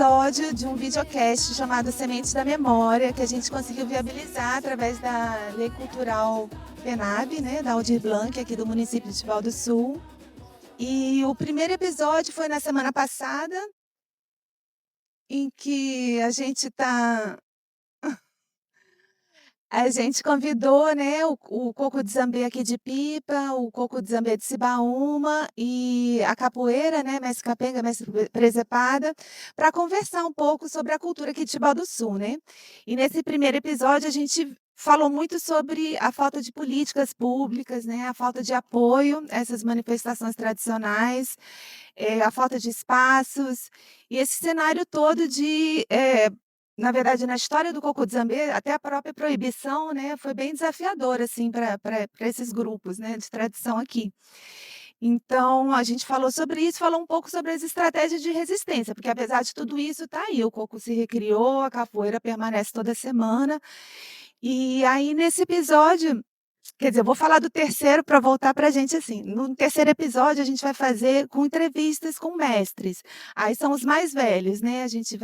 episódio de um videocast chamado Sementes da Memória, que a gente conseguiu viabilizar através da Lei Cultural PENAB, né, da Aldir Blanc, aqui do município de Tibau do Sul. E o primeiro episódio foi na semana passada, em que a gente convidou, né, o coco de Zambê aqui de Pipa, o coco de Zambê de Cibaúma e a capoeira, né, mestre Capenga, mestre Presepada, para conversar um pouco sobre a cultura aqui de Tibau do Sul, né. E nesse primeiro episódio a gente falou muito sobre a falta de políticas públicas, né, a falta de apoio a essas manifestações tradicionais, a falta de espaços, e esse cenário todo na verdade, na história do Coco de Zambê, até a própria proibição, né, foi bem desafiadora, assim, para esses grupos, né, de tradição aqui. Então, a gente falou sobre isso, falou um pouco sobre as estratégias de resistência, porque apesar de tudo isso, está aí, o coco se recriou, a capoeira permanece toda semana. E aí, nesse episódio, quer dizer, eu vou falar do terceiro para voltar para a gente, assim, no terceiro episódio a gente vai fazer com entrevistas com mestres, aí são os mais velhos, né, a gente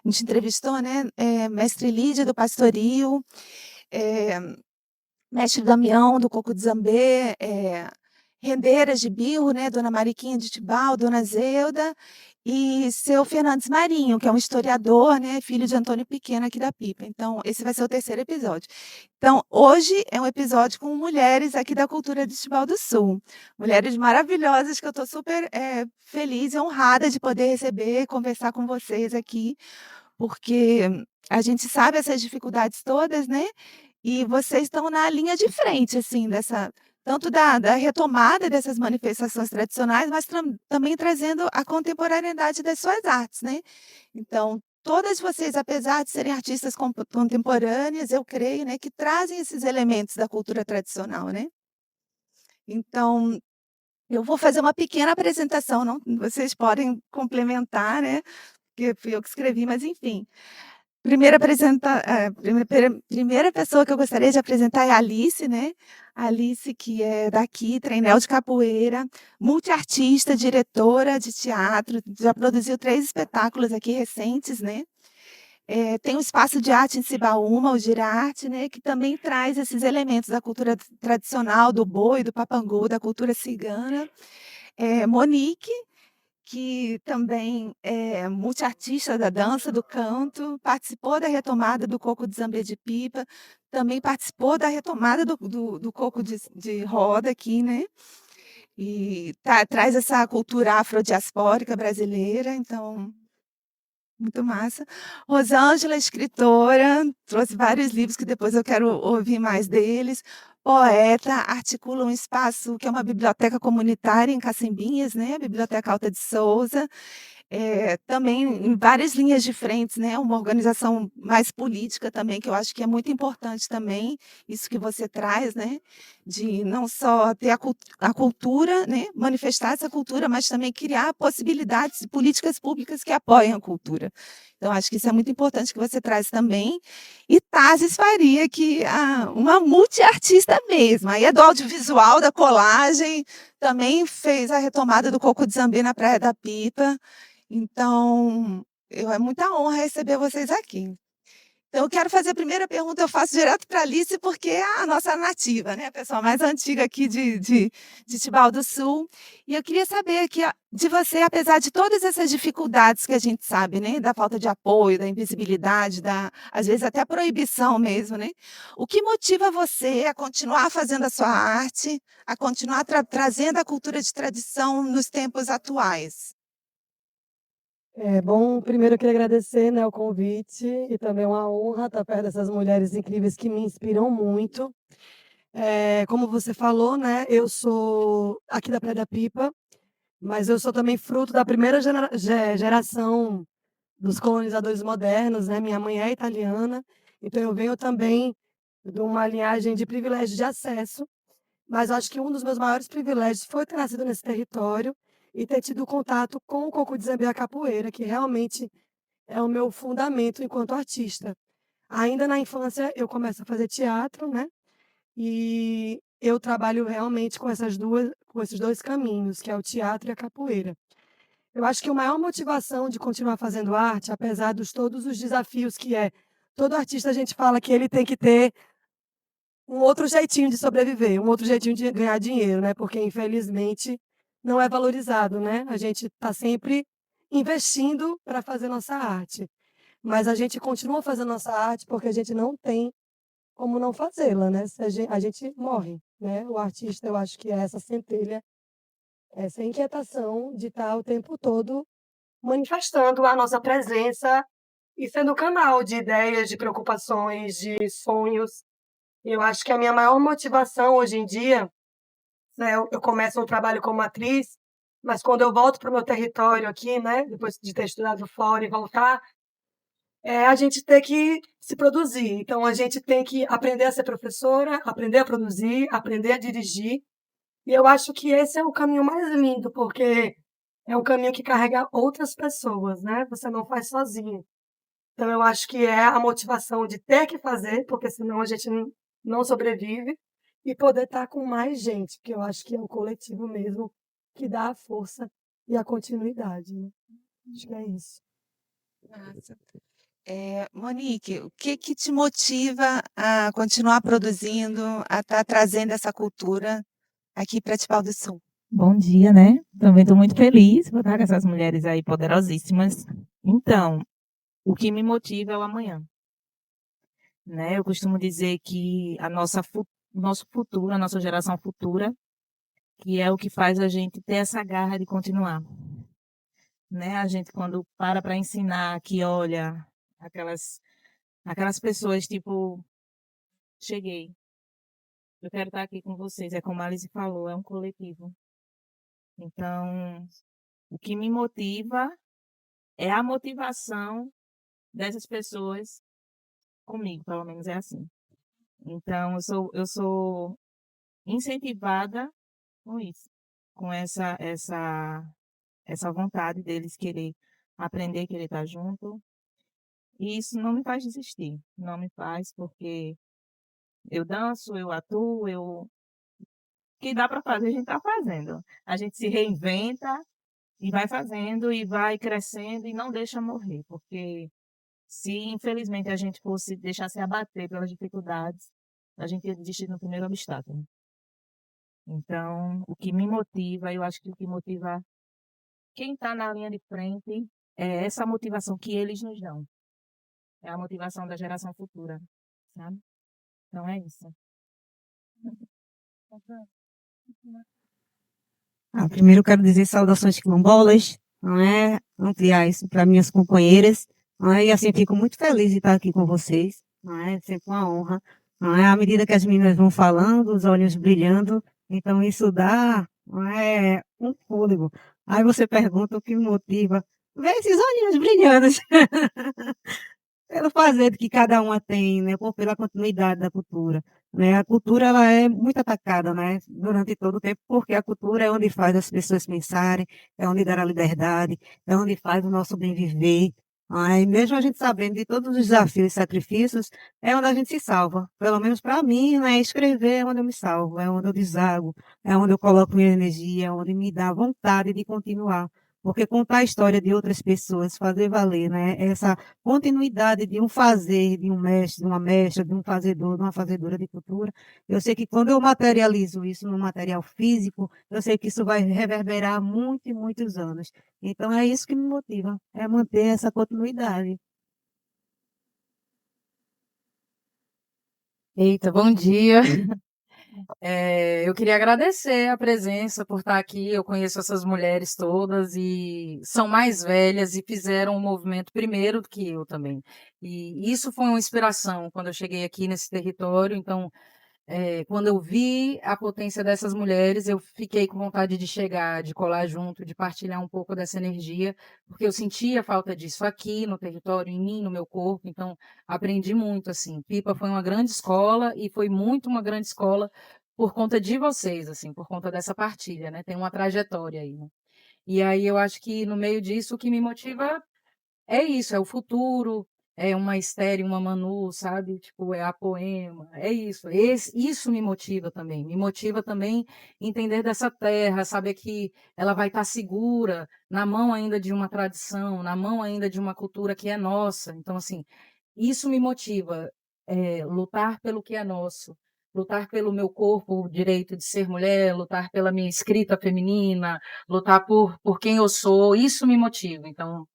entrevistou, né, mestre Lídia do Pastoril, eh, mestre Damião do Coco de Zambê, rendeiras de birro, né, dona Mariquinha de Tibau, dona Zeuda, e seu Fernandes Marinho, que é um historiador, né, filho de Antônio Pequeno aqui da Pipa. Então, esse vai ser o terceiro episódio. Então, hoje é um episódio com mulheres aqui da cultura de Tibau do Sul. Mulheres maravilhosas que eu estou super feliz e honrada de poder receber e conversar com vocês aqui, porque a gente sabe essas dificuldades todas, né? E vocês estão na linha de frente, assim, dessa tanto da retomada dessas manifestações tradicionais, mas também trazendo a contemporaneidade das suas artes, né. Então, todas vocês, apesar de serem artistas contemporâneas, eu creio, né, que trazem esses elementos da cultura tradicional, né. Então, eu vou fazer uma pequena apresentação, não vocês podem complementar, né, porque fui eu que escrevi, mas enfim. Primeira pessoa que eu gostaria de apresentar é a Alice, né. A Alice, que é daqui, treinel de capoeira, multiartista, diretora de teatro, já produziu 3 espetáculos aqui recentes, né. Tem um espaço de arte em Cibaúma, o Girarte, né, que também traz esses elementos da cultura tradicional, do boi, do papangu, da cultura cigana. Monique, que também é multiartista da dança, do canto, participou da retomada do coco de Zambê de Pipa, também participou da retomada do coco de roda aqui, né, e traz essa cultura afrodiaspórica brasileira, então, muito massa. Rosângela, escritora, trouxe vários livros que depois eu quero ouvir mais deles. Poeta, articula um espaço que é uma biblioteca comunitária em Cacimbinhas, né, a Biblioteca Alta de Souza. Também em várias linhas de frentes, né, uma organização mais política também, que eu acho que é muito importante também, isso que você traz, né, de não só ter a cultura, né, manifestar essa cultura, mas também criar possibilidades de políticas públicas que apoiem a cultura. Então acho que isso é muito importante que você traz também. E Tazes Faria, que uma multiartista mesmo, aí é do audiovisual, da colagem, também fez a retomada do Coco de Zambê na Praia da Pipa. Então, é muita honra receber vocês aqui. Então eu quero fazer a primeira pergunta, eu faço direto para a Alice, porque é a nossa nativa, né, a pessoa mais antiga aqui de Tibau do Sul. E eu queria saber aqui, ó, de você, apesar de todas essas dificuldades que a gente sabe, né, da falta de apoio, da invisibilidade, às vezes até a proibição mesmo, né, o que motiva você a continuar fazendo a sua arte, a continuar trazendo a cultura de tradição nos tempos atuais? Bom, primeiro eu queria agradecer, né, o convite e também é uma honra estar perto dessas mulheres incríveis que me inspiram muito. Como você falou, né, eu sou aqui da Praia da Pipa, mas eu sou também fruto da primeira geração dos colonizadores modernos, né, minha mãe é italiana, então eu venho também de uma linhagem de privilégio de acesso, mas acho que um dos meus maiores privilégios foi ter nascido nesse território e ter tido contato com o coco de Zambé e a capoeira, que realmente é o meu fundamento enquanto artista. Ainda na infância eu começo a fazer teatro, né, e eu trabalho realmente com esses 2 caminhos, que é o teatro e a capoeira. Eu acho que a maior motivação de continuar fazendo arte, apesar dos todos os desafios que é, todo artista a gente fala que ele tem que ter um outro jeitinho de sobreviver, um outro jeitinho de ganhar dinheiro, né, porque infelizmente não é valorizado, né, a gente está sempre investindo para fazer nossa arte, mas a gente continua fazendo nossa arte porque a gente não tem como não fazê-la, né, se a gente morre, né, o artista eu acho que é essa centelha, essa inquietação de estar o tempo todo manifestando a nossa presença e sendo canal de ideias, de preocupações, de sonhos. Eu acho que a minha maior motivação hoje em dia, né, eu começo um trabalho como atriz, mas quando eu volto para o meu território aqui, né, depois de ter estudado fora e voltar, é a gente ter que se produzir. Então a gente tem que aprender a ser professora, aprender a produzir, aprender a dirigir. E eu acho que esse é o caminho mais lindo, porque é um caminho que carrega outras pessoas, né? Você não faz sozinho. Então eu acho que é a motivação de ter que fazer, porque senão a gente não sobrevive, e poder estar com mais gente, porque eu acho que é o coletivo mesmo que dá a força e a continuidade, né. Acho que é isso. Massa. Monique, o que que te motiva a continuar produzindo, a estar trazendo essa cultura aqui para Tibau do Sul? Bom dia, né? Também estou muito feliz por estar com essas mulheres aí poderosíssimas. Então, o que me motiva é o amanhã, né? Eu costumo dizer que o nosso futuro, a nossa geração futura, que é o que faz a gente ter essa garra de continuar, né? A gente quando para ensinar, que olha aquelas aquelas pessoas tipo, cheguei, eu quero estar aqui com vocês, é como a Alice falou, é um coletivo. Então, o que me motiva é a motivação dessas pessoas comigo, pelo menos é assim. Então, eu sou incentivada com isso, com essa vontade deles querer aprender, querer estar junto. E isso não me faz desistir, não me faz, porque eu danço, eu atuo, o que dá para fazer, a gente está fazendo. A gente se reinventa e vai fazendo e vai crescendo e não deixa morrer, porque se infelizmente a gente fosse deixar se abater pelas dificuldades, a gente ia desistir no primeiro obstáculo. Então, o que me motiva, eu acho que o que motiva quem está na linha de frente é essa motivação que eles nos dão. É a motivação da geração futura, sabe? Então é isso. Primeiro eu quero dizer saudações quilombolas, não é? Ampliar isso para minhas companheiras, não é? E assim, fico muito feliz de estar aqui com vocês, não é? Sempre uma honra, não é? À medida que as meninas vão falando, os olhos brilhando, então isso dá, não é? Um fôlego. Aí você pergunta o que me motiva, vê esses olhinhos brilhando. Pelo fazer que cada uma tem, né, pela continuidade da cultura, né. A cultura ela é muito atacada, né, durante todo o tempo, porque a cultura é onde faz as pessoas pensarem, é onde dá a liberdade, é onde faz o nosso bem viver. Aí mesmo a gente sabendo de todos os desafios e sacrifícios, é onde a gente se salva. Pelo menos para mim, né, escrever é onde eu me salvo, é onde eu desago, é onde eu coloco minha energia, é onde me dá vontade de continuar. Porque contar a história de outras pessoas, fazer valer, né, essa continuidade de um fazer, de um mestre, de uma mestra, de um fazedor, de uma fazedora de cultura. Eu sei que quando eu materializo isso no material físico, eu sei que isso vai reverberar muito e muitos anos. Então é isso que me motiva, é manter essa continuidade. Eita, bom dia. Eu queria agradecer a presença por estar aqui. Eu conheço essas mulheres todas e são mais velhas e fizeram um movimento primeiro do que eu também. E isso foi uma inspiração quando eu cheguei aqui nesse território. Então, quando eu vi a potência dessas mulheres, eu fiquei com vontade de chegar, de colar junto, de partilhar um pouco dessa energia, porque eu sentia falta disso aqui no território, em mim, no meu corpo. Então, aprendi muito, assim. Pipa foi uma grande escola e foi muito uma grande escola por conta de vocês, assim, por conta dessa partilha, né? Tem uma trajetória aí, né? E aí eu acho que no meio disso, o que me motiva é isso, é o futuro, é uma Esther e uma Manu, sabe? Tipo, é a Poema, é isso. Isso me motiva também. Me motiva também entender dessa terra, saber que ela vai estar segura na mão ainda de uma tradição, na mão ainda de uma cultura que é nossa. Então, assim, isso me motiva, lutar pelo que é nosso, lutar pelo meu corpo, o direito de ser mulher, lutar pela minha escrita feminina, lutar por quem eu sou, isso me motiva. Então,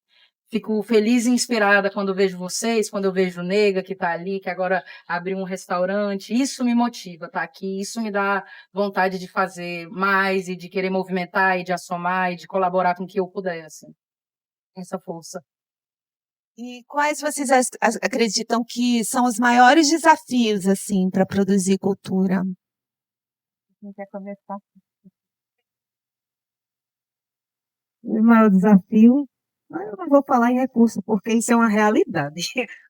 fico feliz e inspirada quando vejo vocês, quando eu vejo Nega, que está ali, que agora abriu um restaurante. Isso me motiva, tá aqui. Isso me dá vontade de fazer mais e de querer movimentar e de assomar e de colaborar com o que eu puder, assim. Essa força. E quais vocês acreditam que são os maiores desafios, assim, para produzir cultura? Quem quer começar? O maior desafio, eu não vou falar em recurso, porque isso é uma realidade.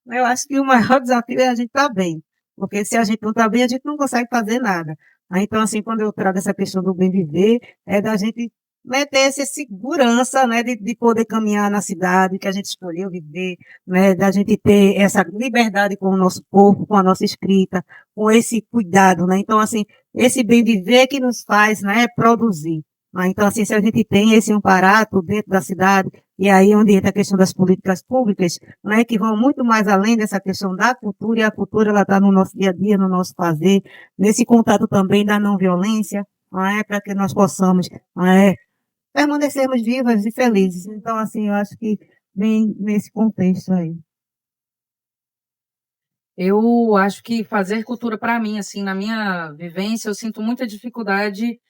Eu acho que o maior desafio é a gente estar bem, porque se a gente não está bem, a gente não consegue fazer nada. Então, assim, quando eu trago essa questão do bem viver, é da gente, né, ter essa segurança, né, de poder caminhar na cidade que a gente escolheu viver, né, da gente ter essa liberdade com o nosso corpo, com a nossa escrita, com esse cuidado, né. Então, assim, esse bem viver que nos faz, né, produzir. Então, assim, se a gente tem esse amparato dentro da cidade, e aí onde entra a questão das políticas públicas, né, que vão muito mais além dessa questão da cultura, e a cultura ela está no nosso dia a dia, no nosso fazer, nesse contato também da não violência, não é, para que nós possamos, não é, permanecermos vivas e felizes. Então, assim, eu acho que vem nesse contexto aí. Eu acho que fazer cultura para mim, assim, na minha vivência, eu sinto muita dificuldade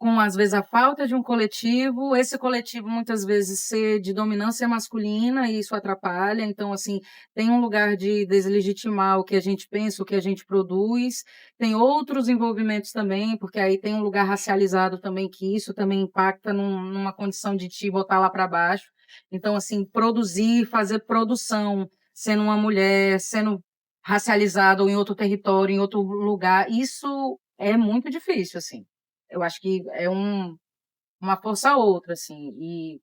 com, às vezes, a falta de um coletivo, esse coletivo muitas vezes ser de dominância masculina e isso atrapalha, então, assim, tem um lugar de deslegitimar o que a gente pensa, o que a gente produz, tem outros envolvimentos também, porque aí tem um lugar racializado também, que isso também impacta numa condição de te botar lá para baixo, então, assim, produzir, fazer produção, sendo uma mulher, sendo racializada ou em outro território, em outro lugar, isso é muito difícil, assim. Eu acho que é uma força a outra, assim, e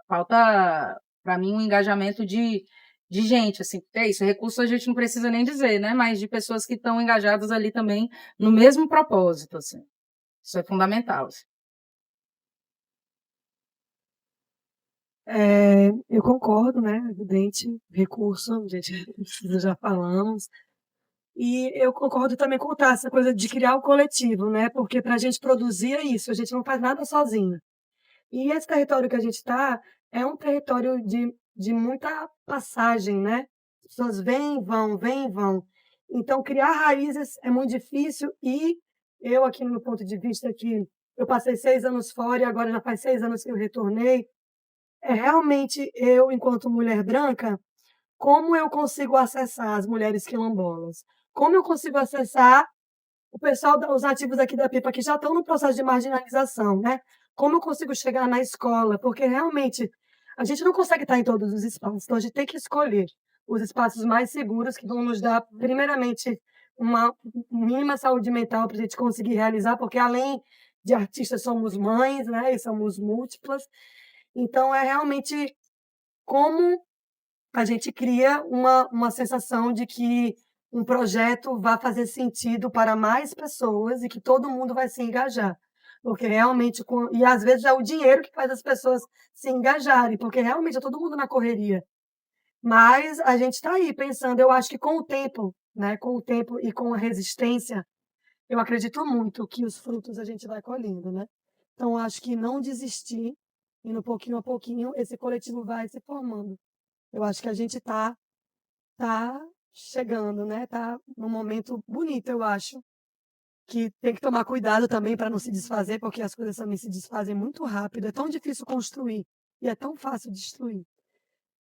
falta, para mim, um engajamento de gente, assim, porque é isso, recurso a gente não precisa nem dizer, né, mas de pessoas que estão engajadas ali também no mesmo propósito, assim, isso é fundamental, assim. Eu concordo, né, evidente, recurso, a gente já falamos. E eu concordo também com essa coisa de criar o coletivo, né, porque para a gente produzir é isso, a gente não faz nada sozinho. E esse território que a gente está é um território de muita passagem, né? As pessoas vêm e vão, vêm e vão. Então, criar raízes é muito difícil e eu, aqui no meu ponto de vista, que eu passei 6 anos fora e agora já faz 6 anos que eu retornei, é realmente eu, enquanto mulher branca, como eu consigo acessar as mulheres quilombolas? Como eu consigo acessar o pessoal os nativos aqui da Pipa que já estão no processo de marginalização, né? Como eu consigo chegar na escola? Porque realmente a gente não consegue estar em todos os espaços, então a gente tem que escolher os espaços mais seguros que vão nos dar, primeiramente, uma mínima saúde mental para a gente conseguir realizar, porque além de artistas somos mães, né? E somos múltiplas. Então é realmente como a gente cria uma sensação de que um projeto vai fazer sentido para mais pessoas e que todo mundo vai se engajar. Porque realmente, e às vezes é o dinheiro que faz as pessoas se engajarem, porque realmente é todo mundo na correria. Mas a gente está aí pensando, eu acho que com o tempo, né, com o tempo e com a resistência, eu acredito muito que os frutos a gente vai colhendo, né? Então, eu acho que não desistir, indo pouquinho a pouquinho, esse coletivo vai se formando. Eu acho que a gente tá chegando, né, tá num momento bonito, eu acho, que tem que tomar cuidado também para não se desfazer, porque as coisas também se desfazem muito rápido, é tão difícil construir e é tão fácil destruir.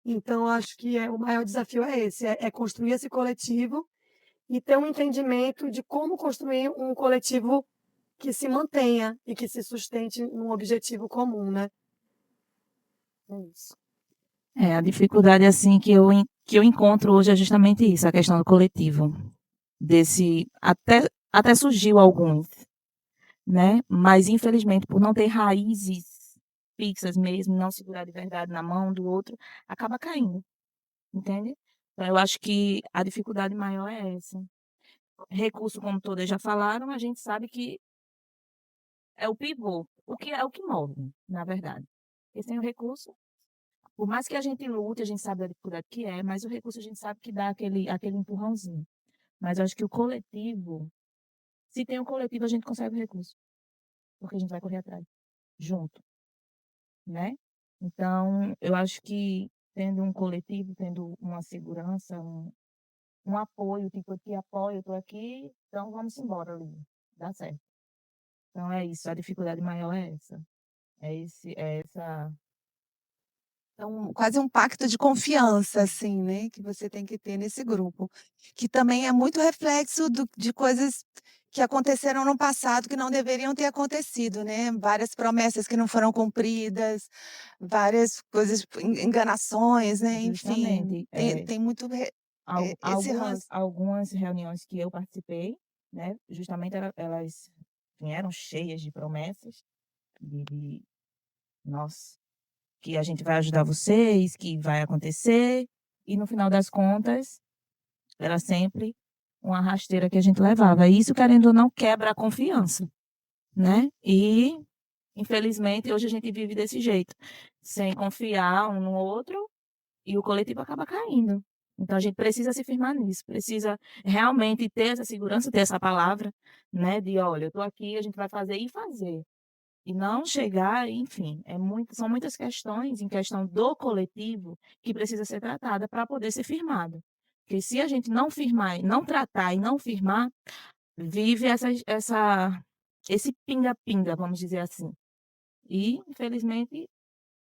Então acho que o maior desafio é esse, é construir esse coletivo e ter um entendimento de como construir um coletivo que se mantenha e que se sustente num objetivo comum, né. É isso. A dificuldade assim que eu encontro hoje é justamente isso, a questão do coletivo. Desse até surgiu alguns, né? Mas infelizmente por não ter raízes fixas mesmo, não segurar de verdade na mão do outro, acaba caindo, entende? Então, eu acho que a dificuldade maior é essa. Recurso, como todas já falaram, a gente sabe que é o pivô, o que move, na verdade. Porque sem o recurso, por mais que a gente lute, a gente sabe a dificuldade que é, mas o recurso a gente sabe que dá aquele empurrãozinho. Mas eu acho que o coletivo, se tem um coletivo, a gente consegue o recurso, porque a gente vai correr atrás, junto, né? Então, eu acho que tendo um coletivo, tendo uma segurança, um apoio, tipo, eu te apoio, eu estou aqui, então vamos embora, ali, dá certo. Então é isso, a dificuldade maior é essa. É essa. Então, quase um pacto de confiança, assim, né, que você tem que ter nesse grupo, que também é muito reflexo de coisas que aconteceram no passado que não deveriam ter acontecido, né? Várias promessas que não foram cumpridas, várias coisas, enganações, né? Enfim, Justamente, tem muito esse ranço. algumas reuniões que eu participei, né, justamente elas vieram cheias de promessas, de nossa, que a gente vai ajudar vocês, que vai acontecer, e no final das contas, era sempre uma rasteira que a gente levava. E isso, querendo ou não, quebra a confiança, né? E, infelizmente, hoje a gente vive desse jeito, sem confiar um no outro, e o coletivo acaba caindo. Então, a gente precisa se firmar nisso, precisa realmente ter essa segurança, ter essa palavra, né? De, olha, eu estou aqui, a gente vai fazer e fazer. E não chegar, enfim, são muitas questões em questão do coletivo que precisa ser tratada para poder ser firmada. Porque se a gente não firmar, não tratar e não firmar, vive esse pinga-pinga, vamos dizer assim. E, infelizmente,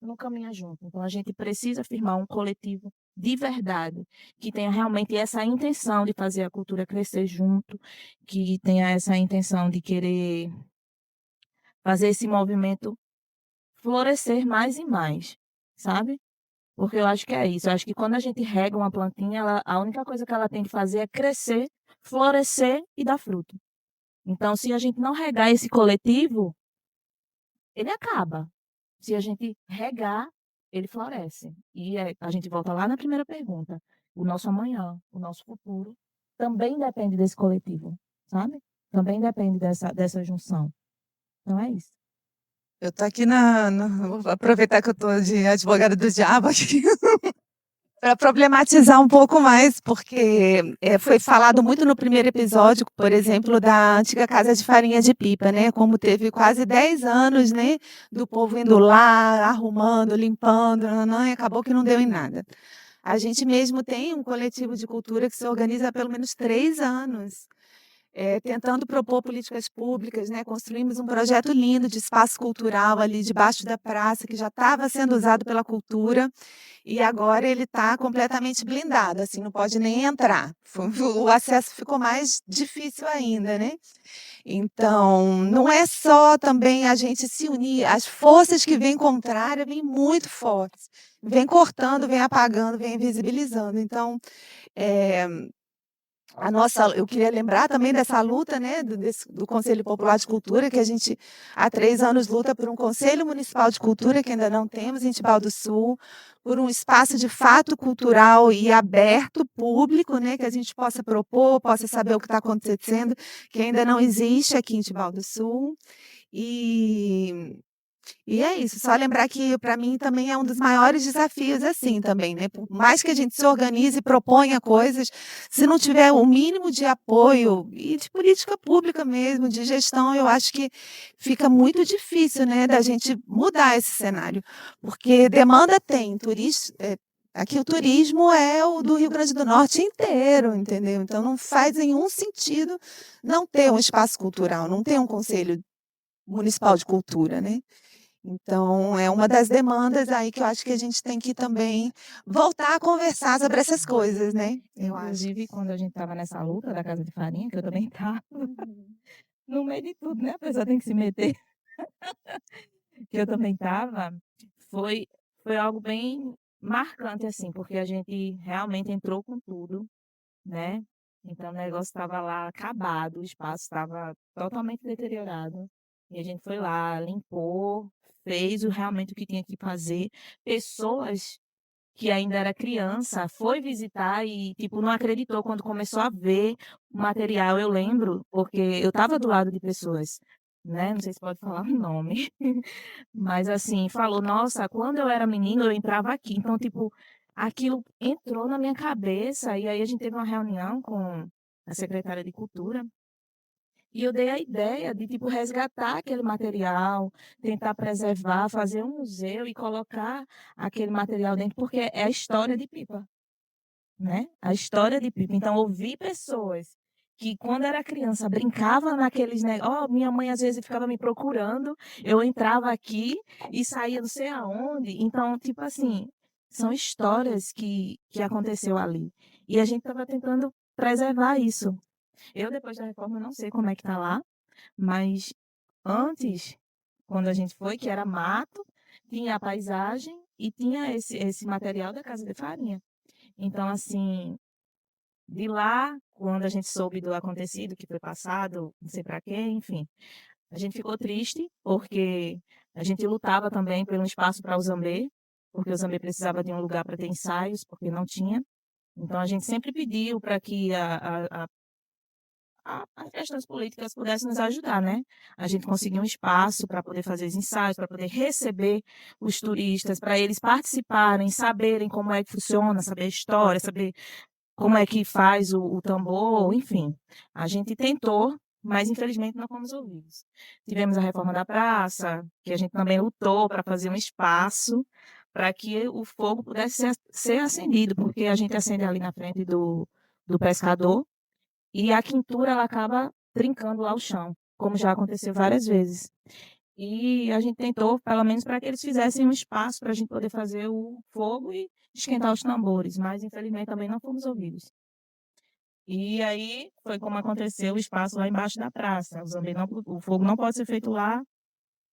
não caminha junto. Então, a gente precisa firmar um coletivo de verdade, que tenha realmente essa intenção de fazer a cultura crescer junto, que tenha essa intenção de querer fazer esse movimento florescer mais e mais, sabe? Porque eu acho que é isso. Eu acho que quando a gente rega uma plantinha, a única coisa que ela tem que fazer é crescer, florescer e dar fruto. Então, se a gente não regar esse coletivo, ele acaba. Se a gente regar, ele floresce. E a gente volta lá na primeira pergunta. O nosso amanhã, o nosso futuro, também depende desse coletivo, sabe? Também depende dessa junção. Então é isso. Eu tô aqui vou aproveitar que eu tô de advogada do diabo aqui, para problematizar um pouco mais, porque foi falado muito no primeiro episódio, por exemplo, da antiga casa de farinha de pipa, né? Como teve quase 10 anos, né? Do povo indo lá, arrumando, limpando, e acabou que não deu em nada. A gente mesmo tem um coletivo de cultura que se organiza há pelo menos 3 anos. Tentando propor políticas públicas, né? Construímos um projeto lindo de espaço cultural ali debaixo da praça, que já estava sendo usado pela cultura, e agora ele está completamente blindado, assim, não pode nem entrar. O acesso ficou mais difícil ainda, né? Então, não é só também a gente se unir, as forças que vêm contrárias vêm muito fortes, vêm cortando, vêm apagando, vêm invisibilizando. Então, eu queria lembrar também dessa luta, né, do Conselho Popular de Cultura, que a gente há 3 anos luta por um Conselho Municipal de Cultura, que ainda não temos em Tibau do Sul, por um espaço de fato cultural e aberto, público, né, que a gente possa propor, possa saber o que está acontecendo, que ainda não existe aqui em Tibau do Sul. E é isso, só lembrar que para mim também é um dos maiores desafios assim também, né? Por mais que a gente se organize e proponha coisas, se não tiver o mínimo de apoio e de política pública mesmo, de gestão, eu acho que fica muito difícil, né, da gente mudar esse cenário, porque demanda tem, aqui o turismo é o do Rio Grande do Norte inteiro, entendeu? Então não faz nenhum sentido não ter um espaço cultural, não ter um conselho municipal de cultura, né? Então, é uma das demandas aí que eu acho que a gente tem que também voltar a conversar sobre essas coisas, né? Eu acho. Inclusive, quando a gente estava nessa luta da casa de farinha, que eu também estava, no meio de tudo, né? A pessoa tem que se meter, que eu também estava, foi, foi algo bem marcante, assim, porque a gente realmente entrou com tudo, né? Então, o negócio estava lá acabado, o espaço estava totalmente deteriorado. E a gente foi lá, limpou, fez realmente o que tinha que fazer. Pessoas que ainda era criança, foi visitar e, tipo, não acreditou quando começou a ver o material. Eu lembro, porque eu estava do lado de pessoas, né? Não sei se pode falar o nome, mas assim, falou: Nossa, quando eu era menino, eu entrava aqui. Então, tipo, aquilo entrou na minha cabeça. E aí a gente teve uma reunião com a secretária de Cultura. E eu dei a ideia de, tipo, resgatar aquele material, tentar preservar, fazer um museu e colocar aquele material dentro, porque é a história de Pipa, né? A história de Pipa. Então, ouvir pessoas que, quando era criança, brincava naqueles negócios. Oh, minha mãe, às vezes, ficava me procurando, eu entrava aqui e saía não sei aonde. Então, tipo assim, são histórias que aconteceu ali. E a gente estava tentando preservar isso. Eu, depois da reforma, não sei como é que tá lá, mas antes, quando a gente foi, que era mato, tinha a paisagem e tinha esse material da casa de farinha. Então, assim, de lá, quando a gente soube do acontecido, que foi passado, não sei para quê, enfim, a gente ficou triste, porque a gente lutava também por um espaço para o Zambê, porque o Zambê precisava de um lugar para ter ensaios, porque não tinha. Então, a gente sempre pediu para que as questões políticas pudessem nos ajudar, né? A gente conseguir um espaço para poder fazer os ensaios, para poder receber os turistas, para eles participarem, saberem como é que funciona, saber a história, saber como é que faz o tambor, enfim. A gente tentou, mas infelizmente não fomos ouvidos. Tivemos a reforma da praça, que a gente também lutou para fazer um espaço para que o fogo pudesse ser acendido, porque a gente acende ali na frente do pescador, e a quintura ela acaba trincando lá o chão, como já aconteceu várias vezes. E a gente tentou, pelo menos, para que eles fizessem um espaço para a gente poder fazer o fogo e esquentar os tambores, mas infelizmente também não fomos ouvidos. E aí foi como aconteceu o espaço lá embaixo da praça. O fogo não pode ser feito lá,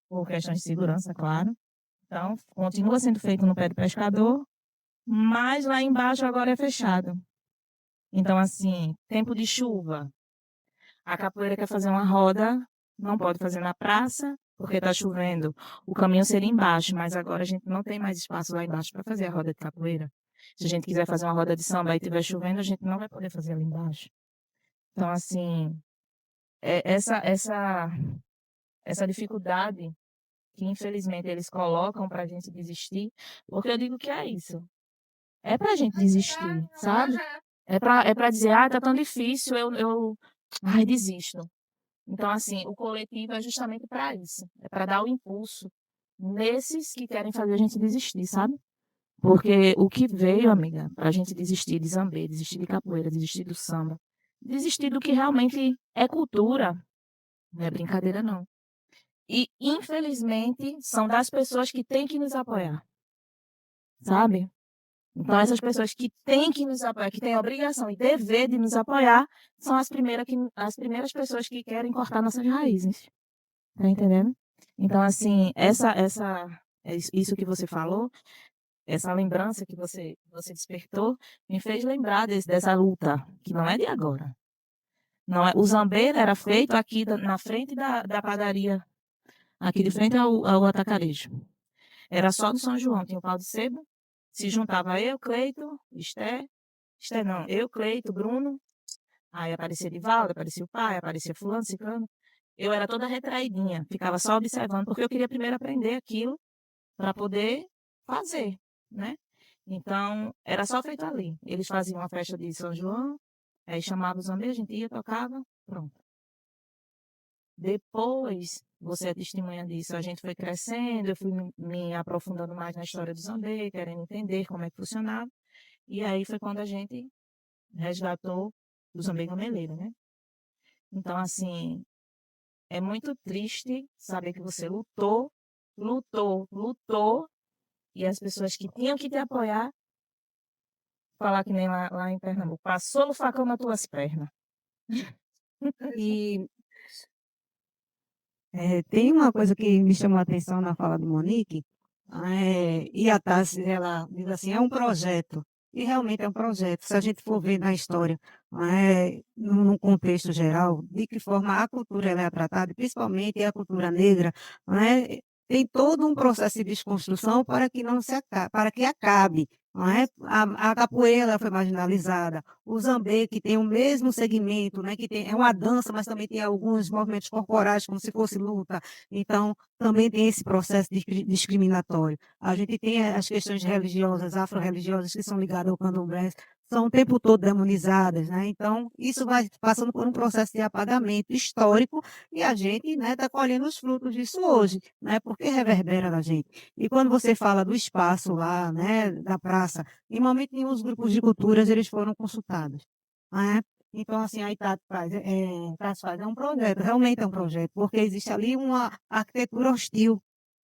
por questões de segurança, claro. Então, continua sendo feito no pé do pescador, mas lá embaixo agora é fechado. Então, assim, tempo de chuva, a capoeira quer fazer uma roda, não pode fazer na praça, porque está chovendo. O caminho seria embaixo, mas agora a gente não tem mais espaço lá embaixo para fazer a roda de capoeira. Se a gente quiser fazer uma roda de samba e estiver chovendo, a gente não vai poder fazer ali embaixo. Então, assim, é essa dificuldade que, infelizmente, eles colocam para a gente desistir, porque eu digo que é isso. É para a gente desistir, sabe? É para dizer, tá tão difícil, ai, desisto. Então, assim, o coletivo é justamente para isso. É para dar o impulso nesses que querem fazer a gente desistir, sabe? Porque o que veio, amiga, para a gente desistir de zambê, desistir de capoeira, desistir do samba, desistir do que realmente é cultura, não é brincadeira, não. E, infelizmente, são das pessoas que têm que nos apoiar, sabe? Então, essas pessoas que têm que nos apoiar, que têm a obrigação e dever de nos apoiar, são as primeiras pessoas que querem cortar nossas raízes. Tá entendendo? Então, assim, isso que você falou, essa lembrança que você despertou, me fez lembrar dessa luta, que não é de agora. Não é, o zambeiro era feito aqui na frente da padaria, aqui de frente ao atacarejo. Era só do São João, tinha o pau de sebo, se juntava eu, Cleito, Esther não, eu, Cleito, Bruno, aí aparecia Divaldo, aparecia o pai, aparecia fulano, ciclano. Eu era toda retraidinha, ficava só observando, porque eu queria primeiro aprender aquilo para poder fazer, né? Então, era só feito ali. Eles faziam uma festa de São João, aí chamavam os amigos, a gente ia, tocava, pronto. Depois, você é testemunha disso, a gente foi crescendo, eu fui me aprofundando mais na história do Zambê, querendo entender como é que funcionava. E aí foi quando a gente resgatou o Zambê Gameleiro, né? Então, assim, é muito triste saber que você lutou, e as pessoas que tinham que te apoiar, falar que nem lá em Pernambuco, passou o facão nas tuas pernas. E tem uma coisa que me chamou a atenção na fala de Monique, e a Tassi, ela diz assim, é um projeto. E realmente é um projeto. Se a gente for ver na história, num contexto geral, de que forma a cultura ela é tratada, principalmente a cultura negra, tem todo um processo de desconstrução para que não se acabe, para que acabe. não é? A capoeira foi marginalizada, o zambê, que tem o mesmo segmento, né, que é uma dança, mas também tem alguns movimentos corporais, como se fosse luta, então também tem esse processo discriminatório. A gente tem as questões religiosas, afro-religiosas, que são ligadas ao candomblé, são o tempo todo demonizadas, né? Então, isso vai passando por um processo de apagamento histórico e a gente, né, está colhendo os frutos disso hoje, né? Porque reverbera na gente. E quando você fala do espaço lá, né, da praça, em momento nenhum os grupos de culturas eles foram consultados, né? Então, assim, a Itati faz é um projeto, realmente é um projeto, porque existe ali uma arquitetura hostil,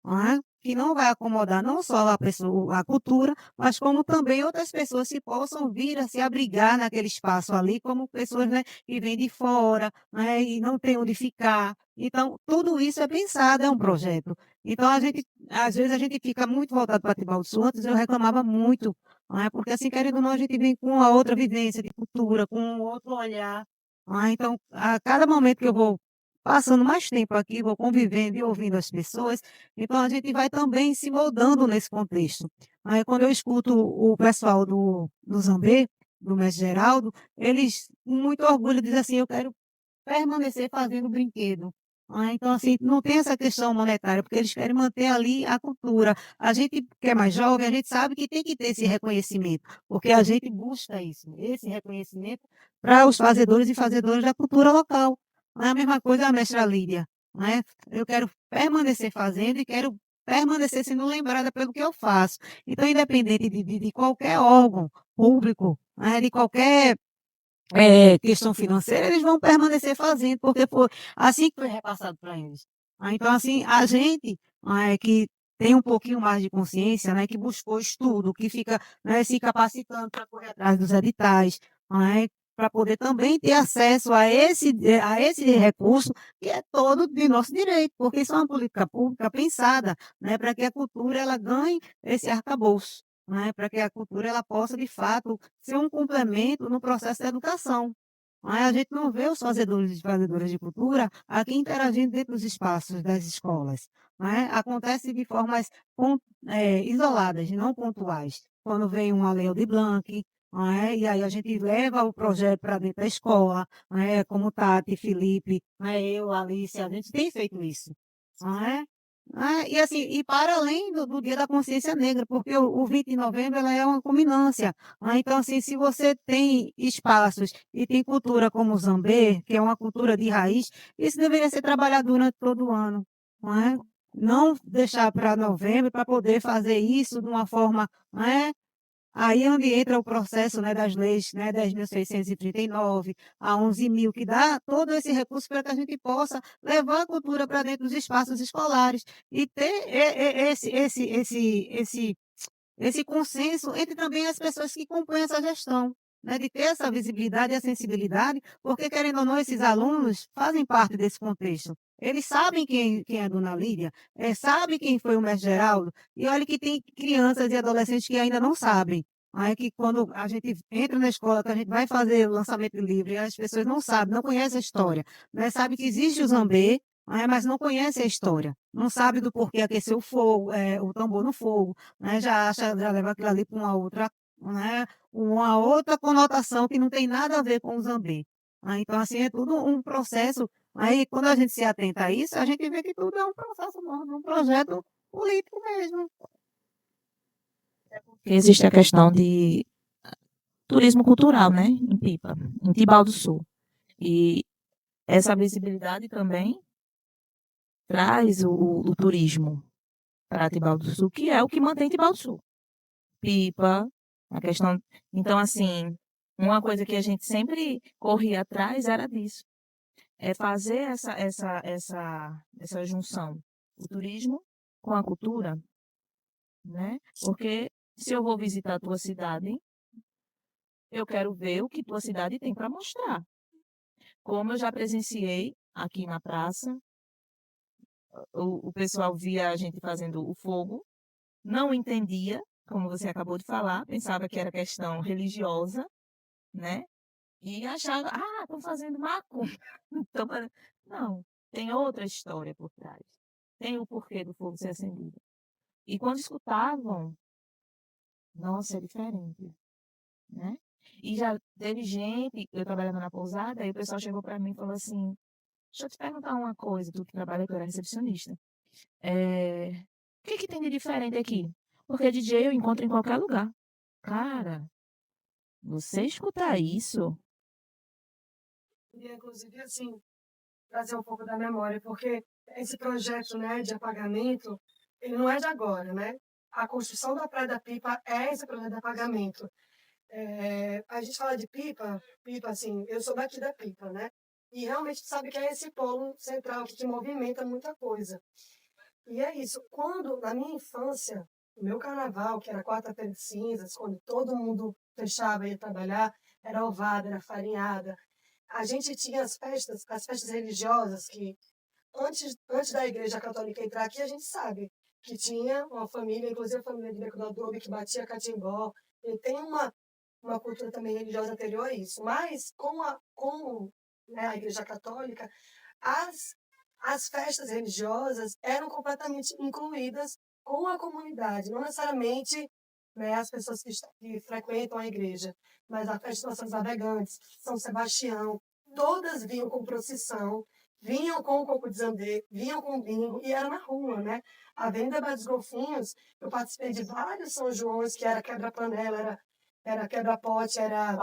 não é? Que não vai acomodar não só a pessoa, a cultura, mas como também outras pessoas que possam vir a se abrigar naquele espaço ali, como pessoas, né, que vêm de fora, né, e não tem onde ficar. Então, tudo isso é pensado, é um projeto. Então, às vezes, a gente fica muito voltado para Tibau do Sul. Antes eu reclamava muito, não é? Porque, assim, querendo ou não, a gente vem com uma outra vivência de cultura, com um outro olhar. Não é? Então, a cada momento que eu vou passando mais tempo aqui, vou convivendo e ouvindo as pessoas, então a gente vai também se moldando nesse contexto. Aí quando eu escuto o pessoal do Zambê, do mestre Geraldo, eles com muito orgulho dizem assim: "Eu quero permanecer fazendo brinquedo". Então assim, não tem essa questão monetária, porque eles querem manter ali a cultura. A gente que é mais jovem, a gente sabe que tem que ter esse reconhecimento, porque a gente busca isso, esse reconhecimento para os fazedores e fazedoras da cultura local. Não é a mesma coisa a mestra Lídia, né. Eu quero permanecer fazendo e quero permanecer sendo lembrada pelo que eu faço. Então, independente de qualquer órgão público, né, de qualquer, questão financeira, eles vão permanecer fazendo, porque foi assim que foi repassado para eles. Então, assim, a gente, que tem um pouquinho mais de consciência, né, que buscou estudo, que fica, né, se capacitando para correr atrás dos editais, para poder também ter acesso a esse recurso que é todo de nosso direito, porque isso é uma política pública pensada, né, para que a cultura ela ganhe esse arcabouço, né, para que a cultura ela possa de fato ser um complemento no processo da educação. A gente não vê os fazedores e fazedoras de cultura aqui interagindo dentro dos espaços das escolas, né. Acontece de formas isoladas, não pontuais. Quando vem uma Lei Aldir Blanc, e aí a gente leva o projeto para dentro da escola, como Tati, Felipe, eu, Alice, a gente tem feito isso, não é. E assim, e para além do Dia da Consciência Negra, porque o 20 de novembro ela é uma culminância, então assim, se você tem espaços e tem cultura como o Zambê, que é uma cultura de raiz, isso deveria ser trabalhado durante todo o ano, não é. Não deixar para novembro para poder fazer isso de uma forma, aí é onde entra o processo, né, das leis, né, 10.639, a 11.000, que dá todo esse recurso para que a gente possa levar a cultura para dentro dos espaços escolares e ter esse consenso entre também as pessoas que compõem essa gestão, né, de ter essa visibilidade e a sensibilidade, porque querendo ou não, esses alunos fazem parte desse contexto. Eles sabem quem é a dona Lídia, sabem quem foi o mestre Geraldo, e olha que tem crianças e adolescentes que ainda não sabem. Aí que quando a gente entra na escola, que a gente vai fazer o lançamento de livro, e as pessoas não sabem, não conhecem a história, né, sabe que existe o Zambê, mas não conhece a história, não sabe do porquê aquecer o fogo, o tambor no fogo, né, já leva aquilo ali para uma outra conotação que não tem nada a ver com o Zambê. Então, assim, é tudo um processo. Aí, quando a gente se atenta a isso, a gente vê que tudo é um processo normal, um projeto político mesmo. Existe a questão de turismo cultural, né, em Pipa, em Tibau do Sul. E essa visibilidade também traz o turismo para Tibau do Sul, que é o que mantém Tibau do Sul. Pipa, a questão. Então, assim, uma coisa que a gente sempre corria atrás era disso. É fazer essa junção, o turismo com a cultura, né? Porque se eu vou visitar a tua cidade, eu quero ver o que tua cidade tem para mostrar. Como eu já presenciei aqui na praça, o pessoal via a gente fazendo o fogo, não entendia, como você acabou de falar, pensava que era questão religiosa, né? E achava, estão fazendo macumba. Tão fazendo... Não, tem outra história por trás. Tem o porquê do fogo ser acendido. E quando escutavam Nossa, é diferente, né? E já teve gente, eu trabalhando na pousada, aí o pessoal chegou para mim e falou assim: deixa eu te perguntar uma coisa, tu que trabalha, que eu era recepcionista. O que que tem de diferente aqui? Porque DJ eu encontro em qualquer lugar. Cara, você escutar isso? E, inclusive, assim, trazer um pouco da memória, porque esse projeto, né, de apagamento, ele não é de agora, né? A construção da Praia da Pipa é esse projeto de apagamento. A gente fala de Pipa, Pipa, assim, eu sou daqui da Pipa, né? E realmente sabe que é esse polo central que movimenta muita coisa. E é isso. Quando, na minha infância, o meu carnaval, que era quarta-feira de cinzas, quando todo mundo fechava e ia trabalhar, era ovada, era farinhada. A gente tinha as festas religiosas, que antes da Igreja Católica entrar aqui, a gente sabe que tinha uma família, inclusive a família de Beco do Adobe, que batia catimbó. E tem uma cultura também religiosa anterior a isso. Mas, né, a Igreja Católica, as, as festas religiosas eram completamente incluídas com a comunidade, não necessariamente, né, as pessoas que frequentam a igreja, mas a festa dos navegantes, São Sebastião, todas vinham com procissão, vinham com o coco de zambê, vinham com bingo, e era na rua, né? A Avenida Bar dos Golfinhos, eu participei de vários São Joões, que era quebra-panela, era quebra-pote, era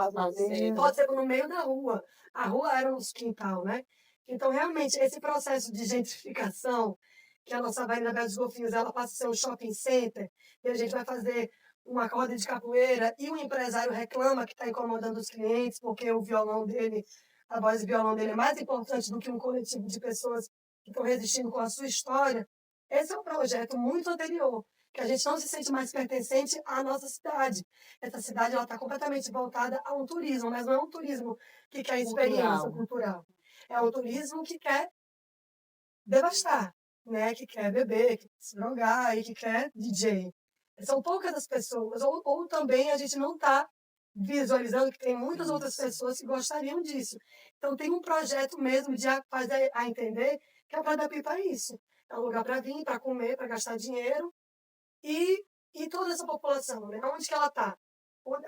pode ser no meio da rua. A rua era uns quintal, né? Então, realmente, esse processo de gentrificação, que a nossa Avenida Bela dos Golfinhos, ela passa a ser um shopping center, e a gente vai fazer uma roda de capoeira, e o empresário reclama que está incomodando os clientes, porque o violão dele, a voz e violão dele é mais importante do que um coletivo de pessoas que estão resistindo com a sua história. Esse é um projeto muito anterior, que a gente não se sente mais pertencente à nossa cidade. Essa cidade está completamente voltada a um turismo, mas não é um turismo que quer experiência cultural. É um turismo que quer devastar, né? Que quer beber, que quer se drogar e que quer DJ. São poucas as pessoas, ou também a gente não está visualizando que tem muitas outras pessoas que gostariam disso. Então tem um projeto mesmo de fazer a entender que a Praia da Pipa é isso. É um lugar para vir, para comer, para gastar dinheiro e toda essa população, né? Onde que ela está?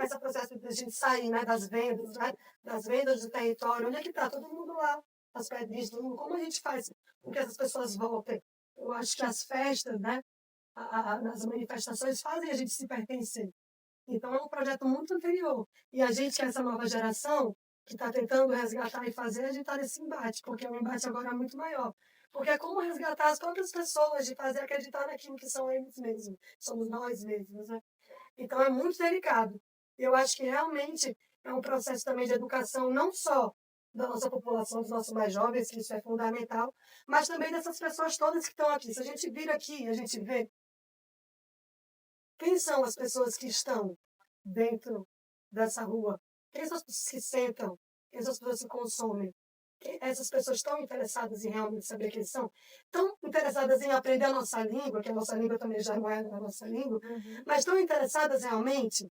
Esse processo de a gente sair, né, né, das vendas do território, onde é que está? Todo mundo lá, as pedrinhas, todo mundo. Como a gente faz com que essas pessoas voltem? Eu acho que as festas, né, as manifestações fazem a gente se pertencer. Então é um projeto muito anterior. E a gente, que é essa nova geração, que está tentando resgatar e fazer, a gente está nesse embate, porque o embate agora é muito maior. Porque é como resgatar as próprias pessoas, de fazer acreditar naquilo que são eles mesmos, somos nós mesmos, né? Então é muito delicado. Eu acho que realmente é um processo também de educação, não só da nossa população, dos nossos mais jovens, que isso é fundamental, mas também dessas pessoas todas que estão aqui. Se a gente vir aqui, a gente vê quem são as pessoas que estão dentro dessa rua, quem são as pessoas que sentam, quem são as pessoas que consomem. Essas pessoas estão interessadas em realmente saber quem são, estão interessadas em aprender a nossa língua, que a nossa língua também já não é a nossa língua, mas estão interessadas realmente.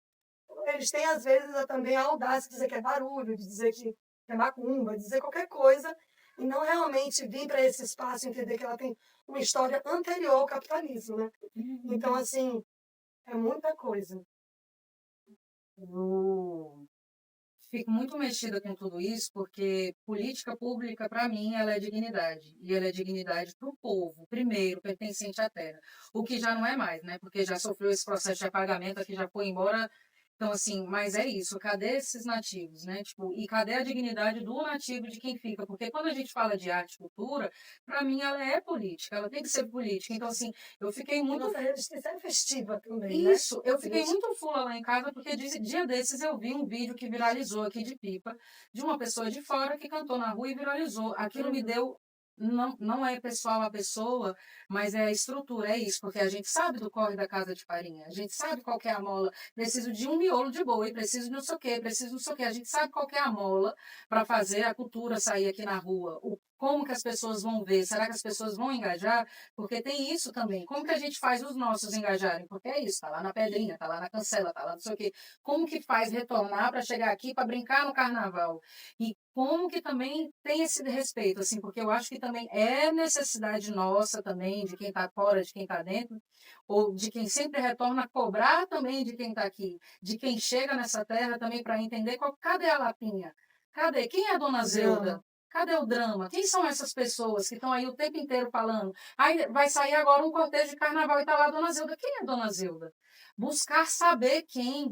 Eles têm, às vezes, também a audácia de dizer que é barulho, de dizer que é macumba, de dizer qualquer coisa, e não realmente vir para esse espaço e entender que ela tem uma história anterior ao capitalismo, né? Então, assim, é muita coisa. Eu fico muito mexida com tudo isso, porque política pública, para mim, ela é dignidade. E ela é dignidade para o povo, primeiro, pertencente à terra. O que já não é mais, né? Porque já sofreu esse processo de apagamento, aqui já foi embora. Então, assim, mas é isso, cadê esses nativos, né? Tipo, e cadê a dignidade do nativo de quem fica? Porque quando a gente fala de arte e cultura, para mim ela é política, ela tem que ser política. Então, assim, eu fiquei E muito nossa resistência é festiva também, né? isso, eu fiquei muito fula lá em casa, porque dia desses eu vi um vídeo que viralizou aqui de Pipa, de uma pessoa de fora que cantou na rua e viralizou. Aquilo me deu. Não é pessoal a pessoa, mas é a estrutura, é isso, porque a gente sabe do corre da casa de farinha, a gente sabe qual que é a mola, preciso de um miolo de boi, preciso de não sei o quê, preciso de não sei o quê, a gente sabe qual que é a mola para fazer a cultura sair aqui na rua, Como que as pessoas vão ver? Será que as pessoas vão engajar? Porque tem isso também. Como que a gente faz os nossos engajarem? Porque é isso, tá lá na pedrinha, tá lá na cancela, tá lá não sei o quê. Como que faz retornar para chegar aqui para brincar no carnaval? E como que também tem esse respeito, assim, porque eu acho que também é necessidade nossa também, de quem está fora, de quem está dentro, ou de quem sempre retorna, cobrar também de quem está aqui, de quem chega nessa terra também para entender cadê a Lapinha? Cadê? Quem é a Dona Zeuda? Cadê o drama? Quem são essas pessoas que estão aí o tempo inteiro falando? Aí vai sair agora um cortejo de carnaval e está lá a Dona Zeuda. Quem é a Dona Zeuda? Buscar saber quem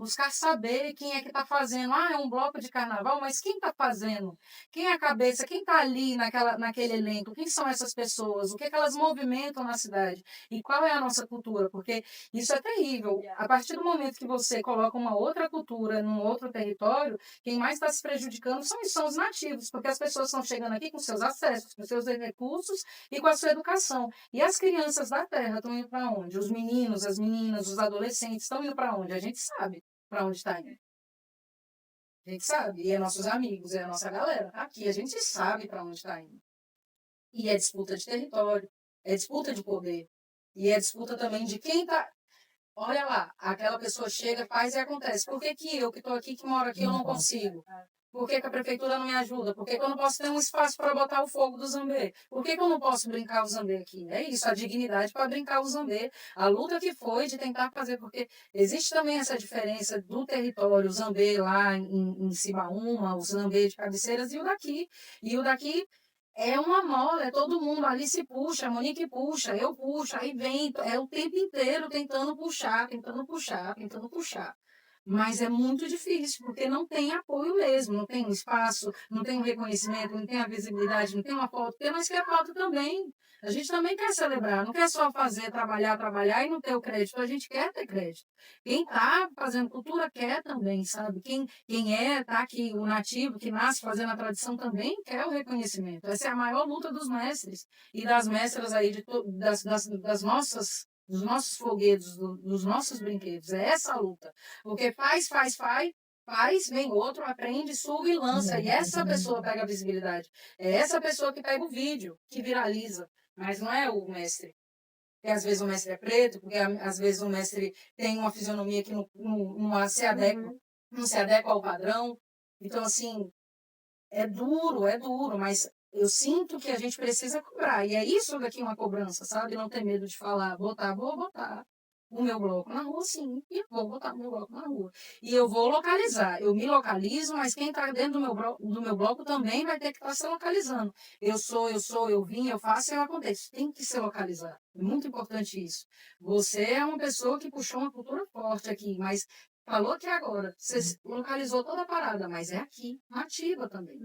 é que está fazendo. Ah, é um bloco de carnaval, mas quem está fazendo? Quem é a cabeça? Quem está ali naquele elenco? Quem são essas pessoas? O que, é que elas movimentam na cidade? E qual é a nossa cultura? Porque isso é terrível. A partir do momento que você coloca uma outra cultura num outro território, quem mais está se prejudicando são os nativos, porque as pessoas estão chegando aqui com seus acessos, com seus recursos e com a sua educação. E as crianças da terra estão indo para onde? Os meninos, as meninas, os adolescentes estão indo para onde? A gente sabe para onde está indo. A gente sabe. E é nossos amigos, é a nossa galera. Aqui a gente sabe para onde está indo. E é disputa de território, é disputa de poder. E é disputa também de quem está. Olha lá, aquela pessoa chega, faz e acontece. Por que eu que estou aqui, que moro aqui, eu não consigo? Por que a prefeitura não me ajuda? Por que eu não posso ter um espaço para botar o fogo do zambê? Por que eu não posso brincar o zambê aqui? É isso, a dignidade para brincar o zambê. A luta que foi de tentar fazer, porque existe também essa diferença do território, o zambê lá em Cibaúma, o zambê de Cabeceiras e o daqui. E o daqui é uma mola, é todo mundo ali se puxa, a Monique puxa, eu puxo, aí vem, é o tempo inteiro tentando puxar, tentando puxar, tentando puxar. Mas é muito difícil, porque não tem apoio mesmo, não tem um espaço, não tem um reconhecimento, não tem a visibilidade, não tem uma foto, porque nós queremos foto também. A gente também quer celebrar, não quer só fazer, trabalhar e não ter o crédito, a gente quer ter crédito. Quem está fazendo cultura quer também, sabe? Tá aqui, o nativo que nasce fazendo a tradição também quer o reconhecimento. Essa é a maior luta dos mestres e das mestras aí, das nossas, dos nossos foguetes, dos nossos brinquedos. É essa a luta. Porque faz, vem outro, aprende, suga e lança. E essa pessoa pega a visibilidade. É essa pessoa que pega o vídeo, que viraliza. Mas não é o mestre. Porque às vezes o mestre é preto, porque às vezes o mestre tem uma fisionomia que não se adequa ao padrão. Então, assim, é duro, mas eu sinto que a gente precisa cobrar. E é isso daqui uma cobrança, sabe? Não ter medo de falar, vou botar o meu bloco na rua, sim, e vou botar o meu bloco na rua. E eu vou localizar. Eu me localizo, mas quem está dentro do meu bloco também vai ter que estar se localizando. Eu vim, eu faço e eu aconteço. Tem que se localizar. É muito importante isso. Você é uma pessoa que puxou uma cultura forte aqui, mas falou que agora você localizou toda a parada, mas é aqui, nativa também.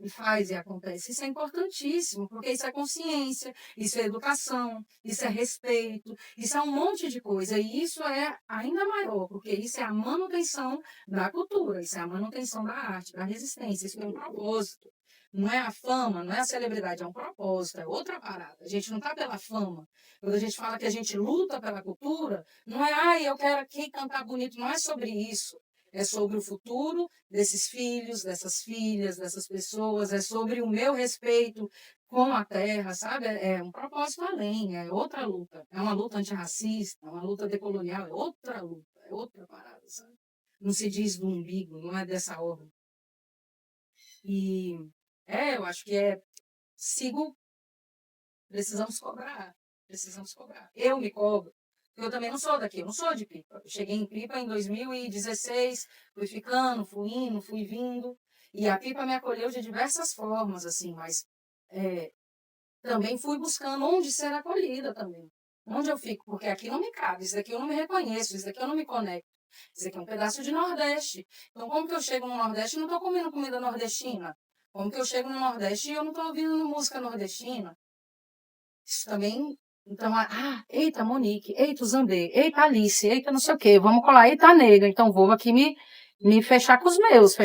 E faz e acontece. Isso é importantíssimo, porque isso é consciência, isso é educação, isso é respeito, isso é um monte de coisa. E isso é ainda maior, porque isso é a manutenção da cultura, isso é a manutenção da arte, da resistência, isso é um propósito. Não é a fama, não é a celebridade, é um propósito, é outra parada. A gente não está pela fama. Quando a gente fala que a gente luta pela cultura, não é, eu quero aqui cantar bonito, não é sobre isso. É sobre o futuro desses filhos, dessas filhas, dessas pessoas, é sobre o meu respeito com a terra, sabe? É um propósito além, é outra luta. É uma luta antirracista, é uma luta decolonial, é outra luta, é outra parada, sabe? Não se diz do umbigo, não é dessa ordem. E eu acho que precisamos cobrar, precisamos cobrar. Eu me cobro. Eu também não sou daqui, eu não sou de Pipa. Eu cheguei em Pipa em 2016, fui ficando, fui indo, fui vindo. E a Pipa me acolheu de diversas formas, assim, mas também fui buscando onde ser acolhida também. Onde eu fico, porque aqui não me cabe, isso daqui eu não me reconheço, isso daqui eu não me conecto. Isso aqui é um pedaço de Nordeste. Então, como que eu chego no Nordeste e não estou comendo comida nordestina? Como que eu chego no Nordeste e eu não estou ouvindo música nordestina? Isso também. Então, eita, Monique, eita, o Zambê, eita, Alice, eita, não sei o quê, vamos colar, eita, nega, então vou aqui me fechar com os meus.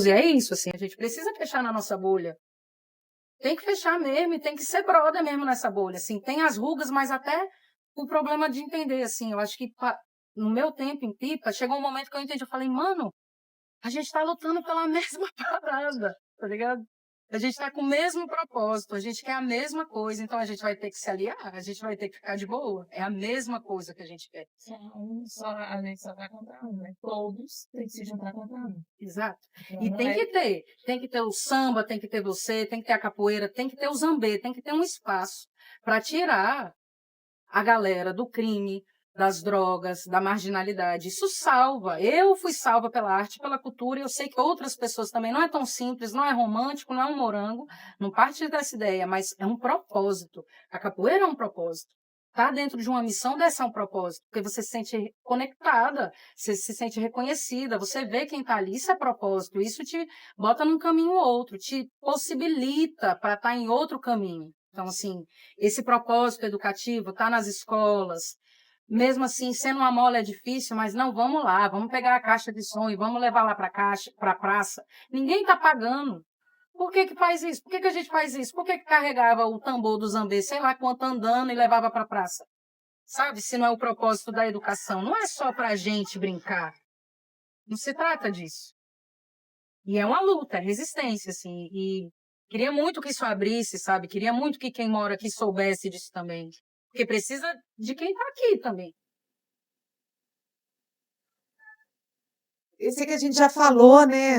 E é isso, assim, a gente precisa fechar na nossa bolha. Tem que fechar mesmo, e tem que ser brother mesmo nessa bolha, assim, tem as rugas, mas até o problema de entender, assim, eu acho que no meu tempo em Pipa, chegou um momento que eu entendi, eu falei, mano, a gente tá lutando pela mesma parada, tá ligado? A gente está com o mesmo propósito, a gente quer a mesma coisa, então a gente vai ter que se aliar, a gente vai ter que ficar de boa. É a mesma coisa que a gente quer. A gente só vai contra um, né? Todos têm que se juntar contra um. Exato. Então, E não tem é- que ter o samba, tem que ter você, tem que ter a capoeira, tem que ter o zambê, tem que ter um espaço para tirar a galera do crime, das drogas, da marginalidade. Isso salva. Eu fui salva pela arte, pela cultura, e eu sei que outras pessoas também. Não é tão simples, não é romântico, não é um morango, não parte dessa ideia, mas é um propósito. A capoeira é um propósito. Está dentro de uma missão dessa é um propósito, porque você se sente conectada, você se sente reconhecida, você vê quem está ali, isso é propósito, isso te bota num caminho ou outro, te possibilita para estar em outro caminho. Então, assim, esse propósito educativo está nas escolas, mesmo assim, sendo uma mola é difícil, mas não, vamos lá, vamos pegar a caixa de som e vamos levar lá para a praça. Ninguém está pagando. Por que que faz isso? Por que que a gente faz isso? Por que que carregava o tambor do zambê, sei lá quanto andando e levava para a praça? Sabe, se não é o propósito da educação. Não é só para a gente brincar. Não se trata disso. E é uma luta, é resistência, assim. E queria muito que isso abrisse, sabe? Queria muito que quem mora aqui soubesse disso também. Porque precisa de quem está aqui também. Eu sei que a gente já falou, né,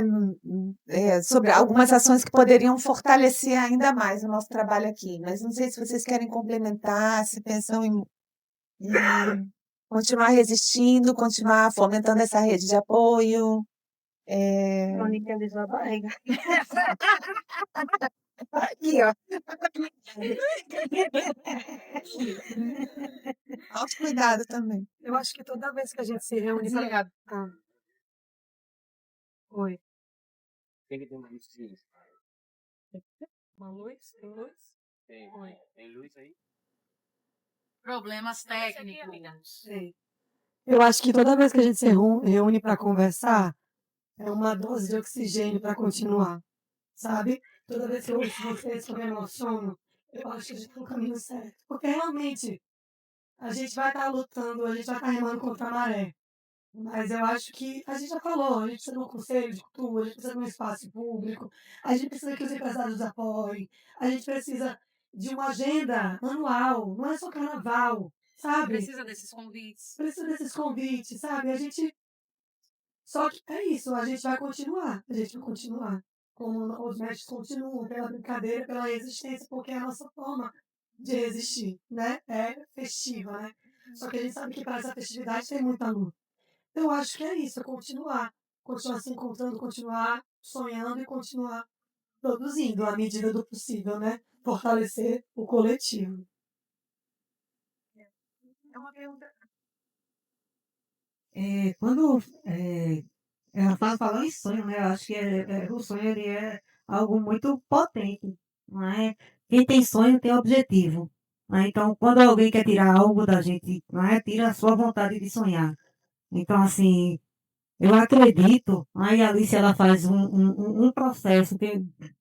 sobre algumas ações que poderiam fortalecer ainda mais o nosso trabalho aqui, mas não sei se vocês querem complementar, se pensam em continuar resistindo, continuar fomentando essa rede de apoio. Mônica alisou a barriga. Aqui, ó. Autocuidado também. Eu acho que toda vez que a gente se reúne pra Desligado. Oi. Tem que ter uma luzinha. Uma luz? Tem luz? Tem. Oi. Tem luz aí? Problemas técnicos. Sei. Eu acho que toda vez que a gente se reúne para conversar, é uma dose de oxigênio para continuar, sabe? Toda vez que eu ouço vocês que eu me emociono, eu acho que a gente está no caminho certo. Porque realmente, a gente vai estar lutando, a gente vai estar remando contra a maré. Mas eu acho que a gente já falou, a gente precisa de um conselho de cultura, a gente precisa de um espaço público, a gente precisa que os empresários apoiem, a gente precisa de uma agenda anual, não é só carnaval, sabe? Precisa desses convites. Precisa desses convites, sabe? A gente. Só que é isso, a gente vai continuar, a gente vai continuar. Como os mestres continuam, pela brincadeira, pela resistência, porque é a nossa forma de resistir, né? É festiva, né? Só que a gente sabe que para essa festividade tem muita luta. Eu acho que é isso, é continuar. Continuar se encontrando, continuar sonhando e continuar produzindo à medida do possível, né? Fortalecer o coletivo. É uma pergunta. Quando ela falou em sonho, né? Eu acho que o sonho ele é algo muito potente, não é? Quem tem sonho tem objetivo, né? Então, quando alguém quer tirar algo da gente, não é? Tira a sua vontade de sonhar. Então, assim, eu acredito, aí a Alice ela faz um processo que é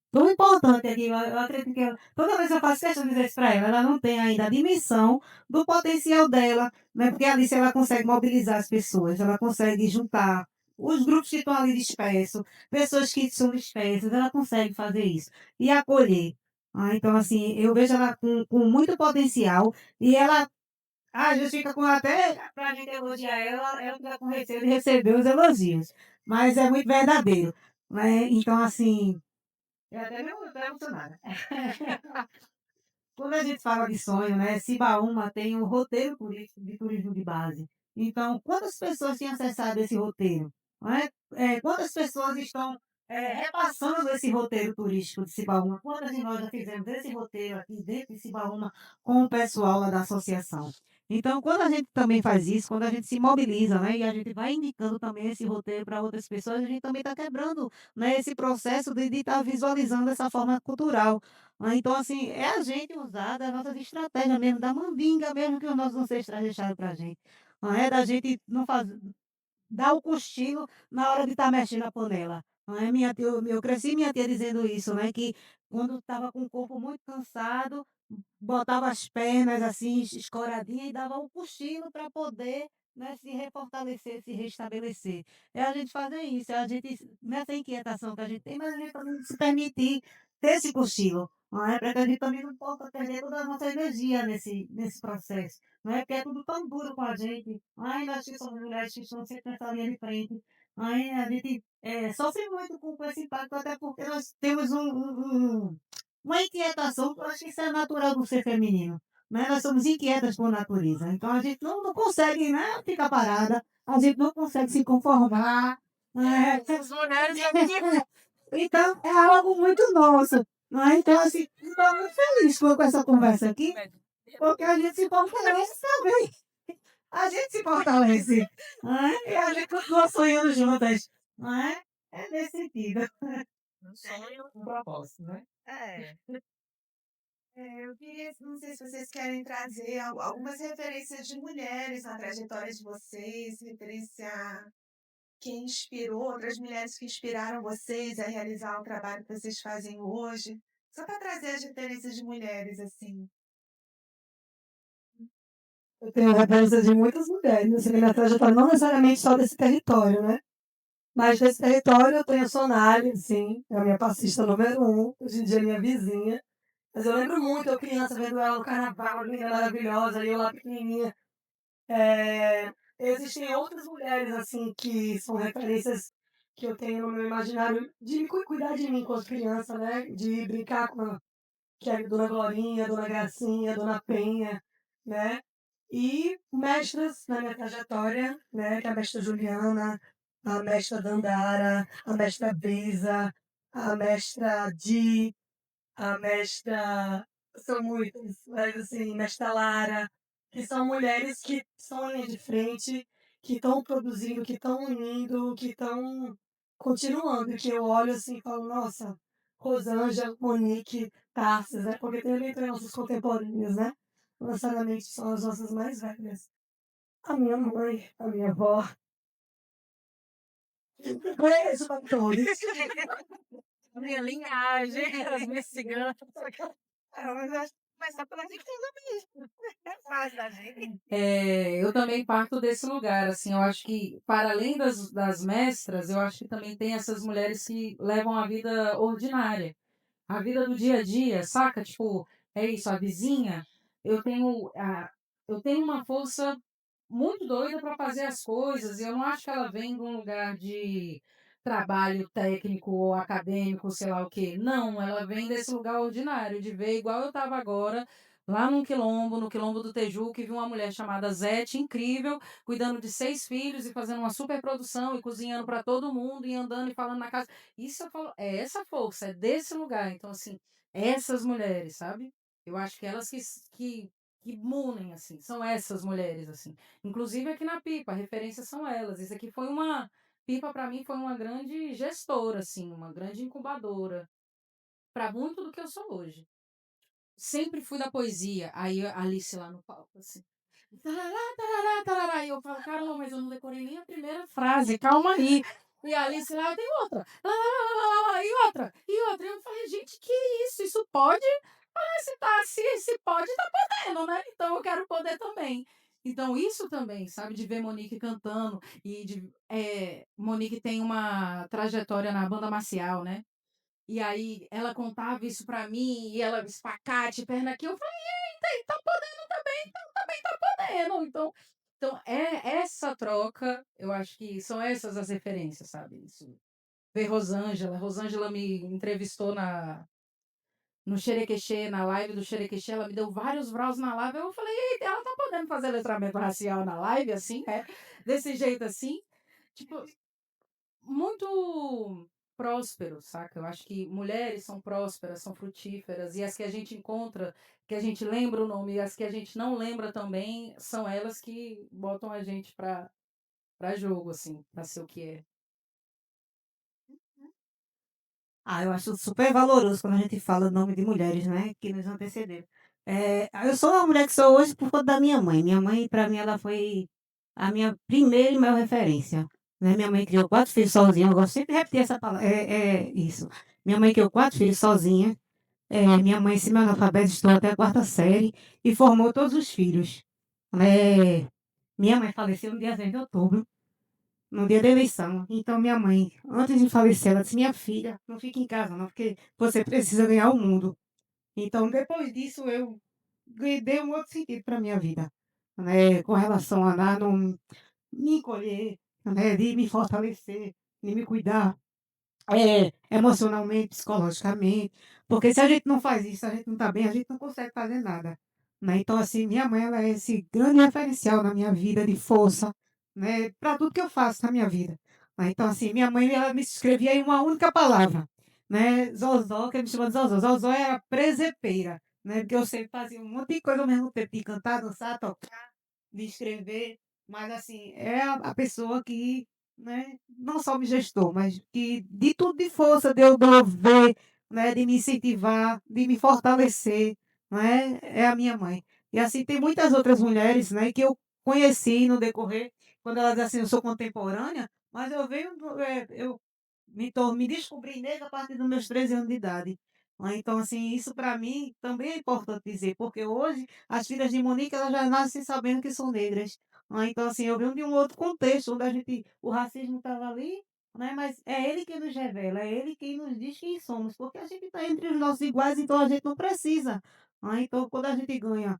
tão importante aqui, eu acredito que toda vez eu faço questão de dizer isso para ela não tem ainda a dimensão do potencial dela, né? Porque a Alice ela consegue mobilizar as pessoas, ela consegue juntar os grupos que estão ali dispersos, pessoas que são dispersas, ela consegue fazer isso e acolher. Então, assim, eu vejo ela com muito potencial e ela às vezes fica com até pra gente elogiar ela, ela fica com receio de receber os elogios. Mas é muito verdadeiro, né? Então, assim, eu até me emocionada. Quando a gente fala de sonho, né? Cibaúma tem um roteiro de turismo de base. Então, quantas pessoas têm acessado esse roteiro? Não é? Quantas pessoas estão repassando esse roteiro turístico de Cibaúma? Quantas de nós já fizemos esse roteiro aqui dentro de Cibaúma com o pessoal lá da associação? Então, quando a gente também faz isso, quando a gente se mobiliza, né, e a gente vai indicando também esse roteiro para outras pessoas, a gente também está quebrando, né, esse processo de estar visualizando essa forma cultural. Então, assim, é a gente usar das nossas estratégias mesmo, da mandinga mesmo que os nossos ancestrais deixaram para a gente. Não é da gente não fazer, dar o cochilo na hora de estar mexendo a panela. Não é? Eu cresci minha tia dizendo isso, né? Que quando estava com o corpo muito cansado, botava as pernas assim, escoradinhas e dava um cochilo para poder, né, se refortalecer, se restabelecer. É a gente fazer isso, é a gente, nessa inquietação que a gente tem, mas a gente também se permitir ter esse cochilo, não é? Para que a gente também não possa perder toda a nossa energia nesse processo, não é? Porque é tudo tão duro com a gente. Ai, nós que somos mulheres que estamos sempre nessa linha de frente, ai, a gente sofre muito com esse impacto, até porque nós temos uma inquietação, que eu acho que isso é natural do ser feminino, né? Nós somos inquietas por natureza, então a gente não consegue, né, ficar parada, a gente não consegue se conformar, né? As mulheres Então, é algo muito nosso, não é? Então, assim, estou muito feliz com essa conversa aqui, porque a gente se fortalece também. A gente se fortalece, não é? E a gente continua sonhando juntas, não é? É nesse sentido. um sonho, um propósito, né? É. Eu queria, não sei se vocês querem trazer algumas referências de mulheres na trajetória de vocês, referência a quem inspirou, outras mulheres que inspiraram vocês a realizar o trabalho que vocês fazem hoje. Só para trazer as referências de mulheres, assim. Eu tenho referências de muitas mulheres, assim, na minha trajetória, não necessariamente só desse território, né? Mas desse território eu tenho a Sonali, sim, é a minha passista número 1, hoje em dia é minha vizinha. Mas eu lembro muito, eu criança, vendo ela no carnaval, linda, maravilhosa, e eu lá pequenininha. Existem outras mulheres, assim, que são referências que eu tenho no meu imaginário de cuidar de mim enquanto criança, né? De brincar com a que é a Dona Glorinha, Dona Gracinha, Dona Penha, né? E mestras na minha trajetória, né? Que é a mestra Juliana, a mestra Dandara, a mestra Brisa, a mestra Di, a mestra. São muitas, mas assim, mestra Lara, que são mulheres que estão linha de frente, que estão produzindo, que estão unindo, que estão continuando, e que eu olho assim e falo, nossa, Rosângela, Monique, Tarsis, né? Porque também tem nossos contemporâneos, né? Não necessariamente são as nossas mais velhas. A minha mãe, a minha avó. Conheço todos. A minha linhagem, as minhas ciganas. Mas só pela riqueza mesmo. É fácil da gente. Eu também parto desse lugar, assim, eu acho que, para além das mestras, eu acho que também tem essas mulheres que levam a vida ordinária, a vida do dia a dia, saca? Tipo, é isso, a vizinha, eu tenho, eu tenho uma força muito doida para fazer as coisas, e eu não acho que ela vem de um lugar de trabalho técnico ou acadêmico, sei lá o quê. Não, ela vem desse lugar ordinário, de ver, igual eu estava agora, lá no Quilombo do Teju, que vi uma mulher chamada Zete, incrível, cuidando de 6 filhos e fazendo uma super produção e cozinhando para todo mundo e andando e falando na casa. Isso eu falo, é essa força, é desse lugar. Então, assim, essas mulheres, sabe? Eu acho que elas que munem, assim, são essas mulheres, assim. Inclusive aqui na Pipa, a referência são elas. Isso aqui foi uma. Pipa, para mim, foi uma grande gestora, assim, uma grande incubadora, para muito do que eu sou hoje. Sempre fui da poesia. Aí a Alice lá no palco, assim. Tarará, tarará, tarará. E eu falo, caramba, mas eu não decorei nem a primeira frase, calma aí. E a Alice lá, tem outra. Lá, lá, lá, lá, lá, e outra, e outra. E eu falei, gente, que isso? Isso pode? Ah, se pode, tá podendo, né? Então eu quero poder também. Então, isso também, sabe, de ver Monique cantando e Monique tem uma trajetória na banda marcial, né? E aí ela contava isso pra mim, e ela espacate, perna aqui. Eu falei, eita, e tá podendo também, então também tá podendo. Então é essa troca, eu acho que são essas as referências, sabe? Isso. Ver Rosângela. Rosângela me entrevistou no Xerequexê, na live do Xerequexê, ela me deu vários vraus na live. Eu falei, eita, ela tá podendo fazer letramento racial na live, assim, desse jeito assim. Tipo, muito próspero, saca? Eu acho que mulheres são prósperas, são frutíferas, e as que a gente encontra, que a gente lembra o nome, e as que a gente não lembra também, são elas que botam a gente pra jogo, assim, pra ser o que é. Eu acho super valoroso quando a gente fala o nome de mulheres, né, que nos antecederam. Eu sou a mulher que sou hoje por conta da minha mãe. Minha mãe, para mim, ela foi a minha primeira e maior referência, né. Minha mãe criou 4 filhos sozinha, eu gosto sempre de repetir essa palavra, isso. Minha mãe criou 4 filhos sozinha, minha mãe semi-analfabeta, estudou até a 4ª série e formou todos os filhos. Minha mãe faleceu no dia 10 de outubro. no dia da eleição. Então minha mãe, antes de falecer, ela disse: "Minha filha, não fique em casa não, porque você precisa ganhar o mundo". Então depois disso eu dei um outro sentido para minha vida, né, com relação a não me encolher, né, de me fortalecer, de me cuidar. Emocionalmente, psicologicamente, porque se a gente não faz isso, a gente não está bem, a gente não consegue fazer nada, né. Então, assim, minha mãe ela é esse grande referencial na minha vida de força, né, para tudo que eu faço na minha vida, né. Então, assim, minha mãe ela me escrevia em uma única palavra, né, Zozó, que ele me chama de Zozó. Zozó era presepeira, né, porque eu sempre fazia um monte de coisa ao mesmo tempo, de cantar, dançar, tocar, de escrever, mas assim, é a pessoa que, né, não só me gestou, mas que de tudo de força, de eu ver, né, de me incentivar, de me fortalecer, né, é a minha mãe. E assim, tem muitas outras mulheres, né, que eu conheci no decorrer, quando elas dizem assim: "Eu sou contemporânea", mas eu venho eu me descobri negra a partir dos meus 13 anos de idade, né. Então assim, isso para mim também é importante dizer, porque hoje as filhas de Monique, elas já nascem sabendo que são negras, né. Então assim, eu venho de um outro contexto, onde a gente o racismo estava ali, né, mas é ele que nos revela, é ele quem nos diz quem somos, porque a gente está entre os nossos iguais, então a gente não precisa, né. Então quando a gente ganha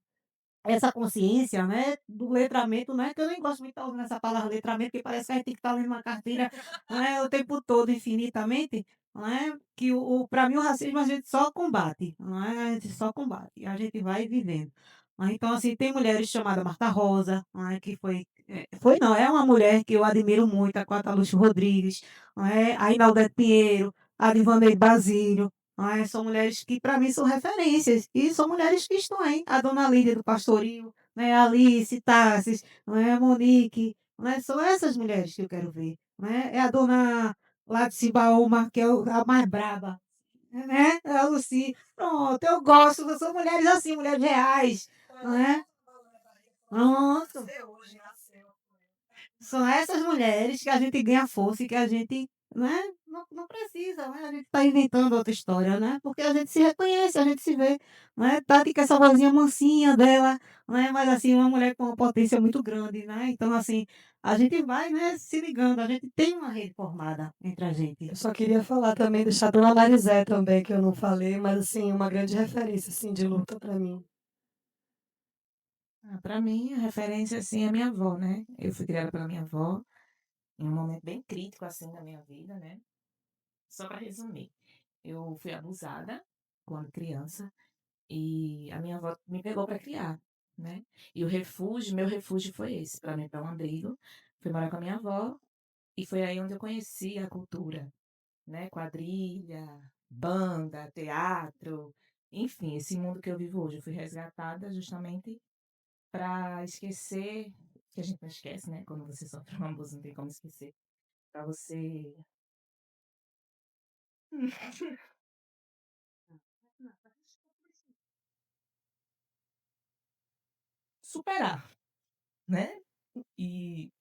essa consciência, né, do letramento, né, que eu nem gosto muito de estar usando essa palavra letramento, porque parece que a gente tem que estar lendo uma cartilha, né, o tempo todo, infinitamente, né, que para mim o racismo a gente só combate, né, a gente só combate, a gente vai vivendo. Então, assim, tem mulheres chamada Marta Rosa, né, que foi não, é uma mulher que eu admiro muito, a Cota Luxo Rodrigues, né, a Inaldete Pinheiro, a Divaneide Basílio, são mulheres que para mim são referências, e são mulheres que estão aí, a dona Lídia do Pastoril, né, a Alice, Tassis, né, a Monique, né, são essas mulheres que eu quero ver, né, é a dona lá de Cibaúma, que é a mais braba, né, é a Lucy, pronto, eu gosto, são mulheres assim, mulheres reais, né, pronto. São essas mulheres que a gente ganha força e que a gente, né, não precisa, né, a gente tá inventando outra história, né, porque a gente se reconhece, a gente se vê, né, Tati com essa vozinha mansinha dela, né, mas assim, uma mulher com uma potência muito grande, né, então assim, a gente vai, né, se ligando, a gente tem uma rede formada entre a gente. Eu só queria falar também, deixar a dona Marizé também, que eu não falei, mas assim, uma grande referência, assim, de luta para mim. Para mim, a referência, assim, é minha avó, né. Eu fui criada pela minha avó, em um momento bem crítico, assim, da minha vida, né. Só para resumir, eu fui abusada quando criança e a minha avó me pegou para criar, né. E o refúgio meu refúgio foi esse, para mim, para um abrigo. Fui morar com a minha avó e foi aí onde eu conheci a cultura, né, quadrilha, banda, teatro, enfim, esse mundo que eu vivo hoje. Eu fui resgatada justamente para esquecer, que a gente não esquece, né, quando você sofre um abuso não tem como esquecer, para você superar, né. E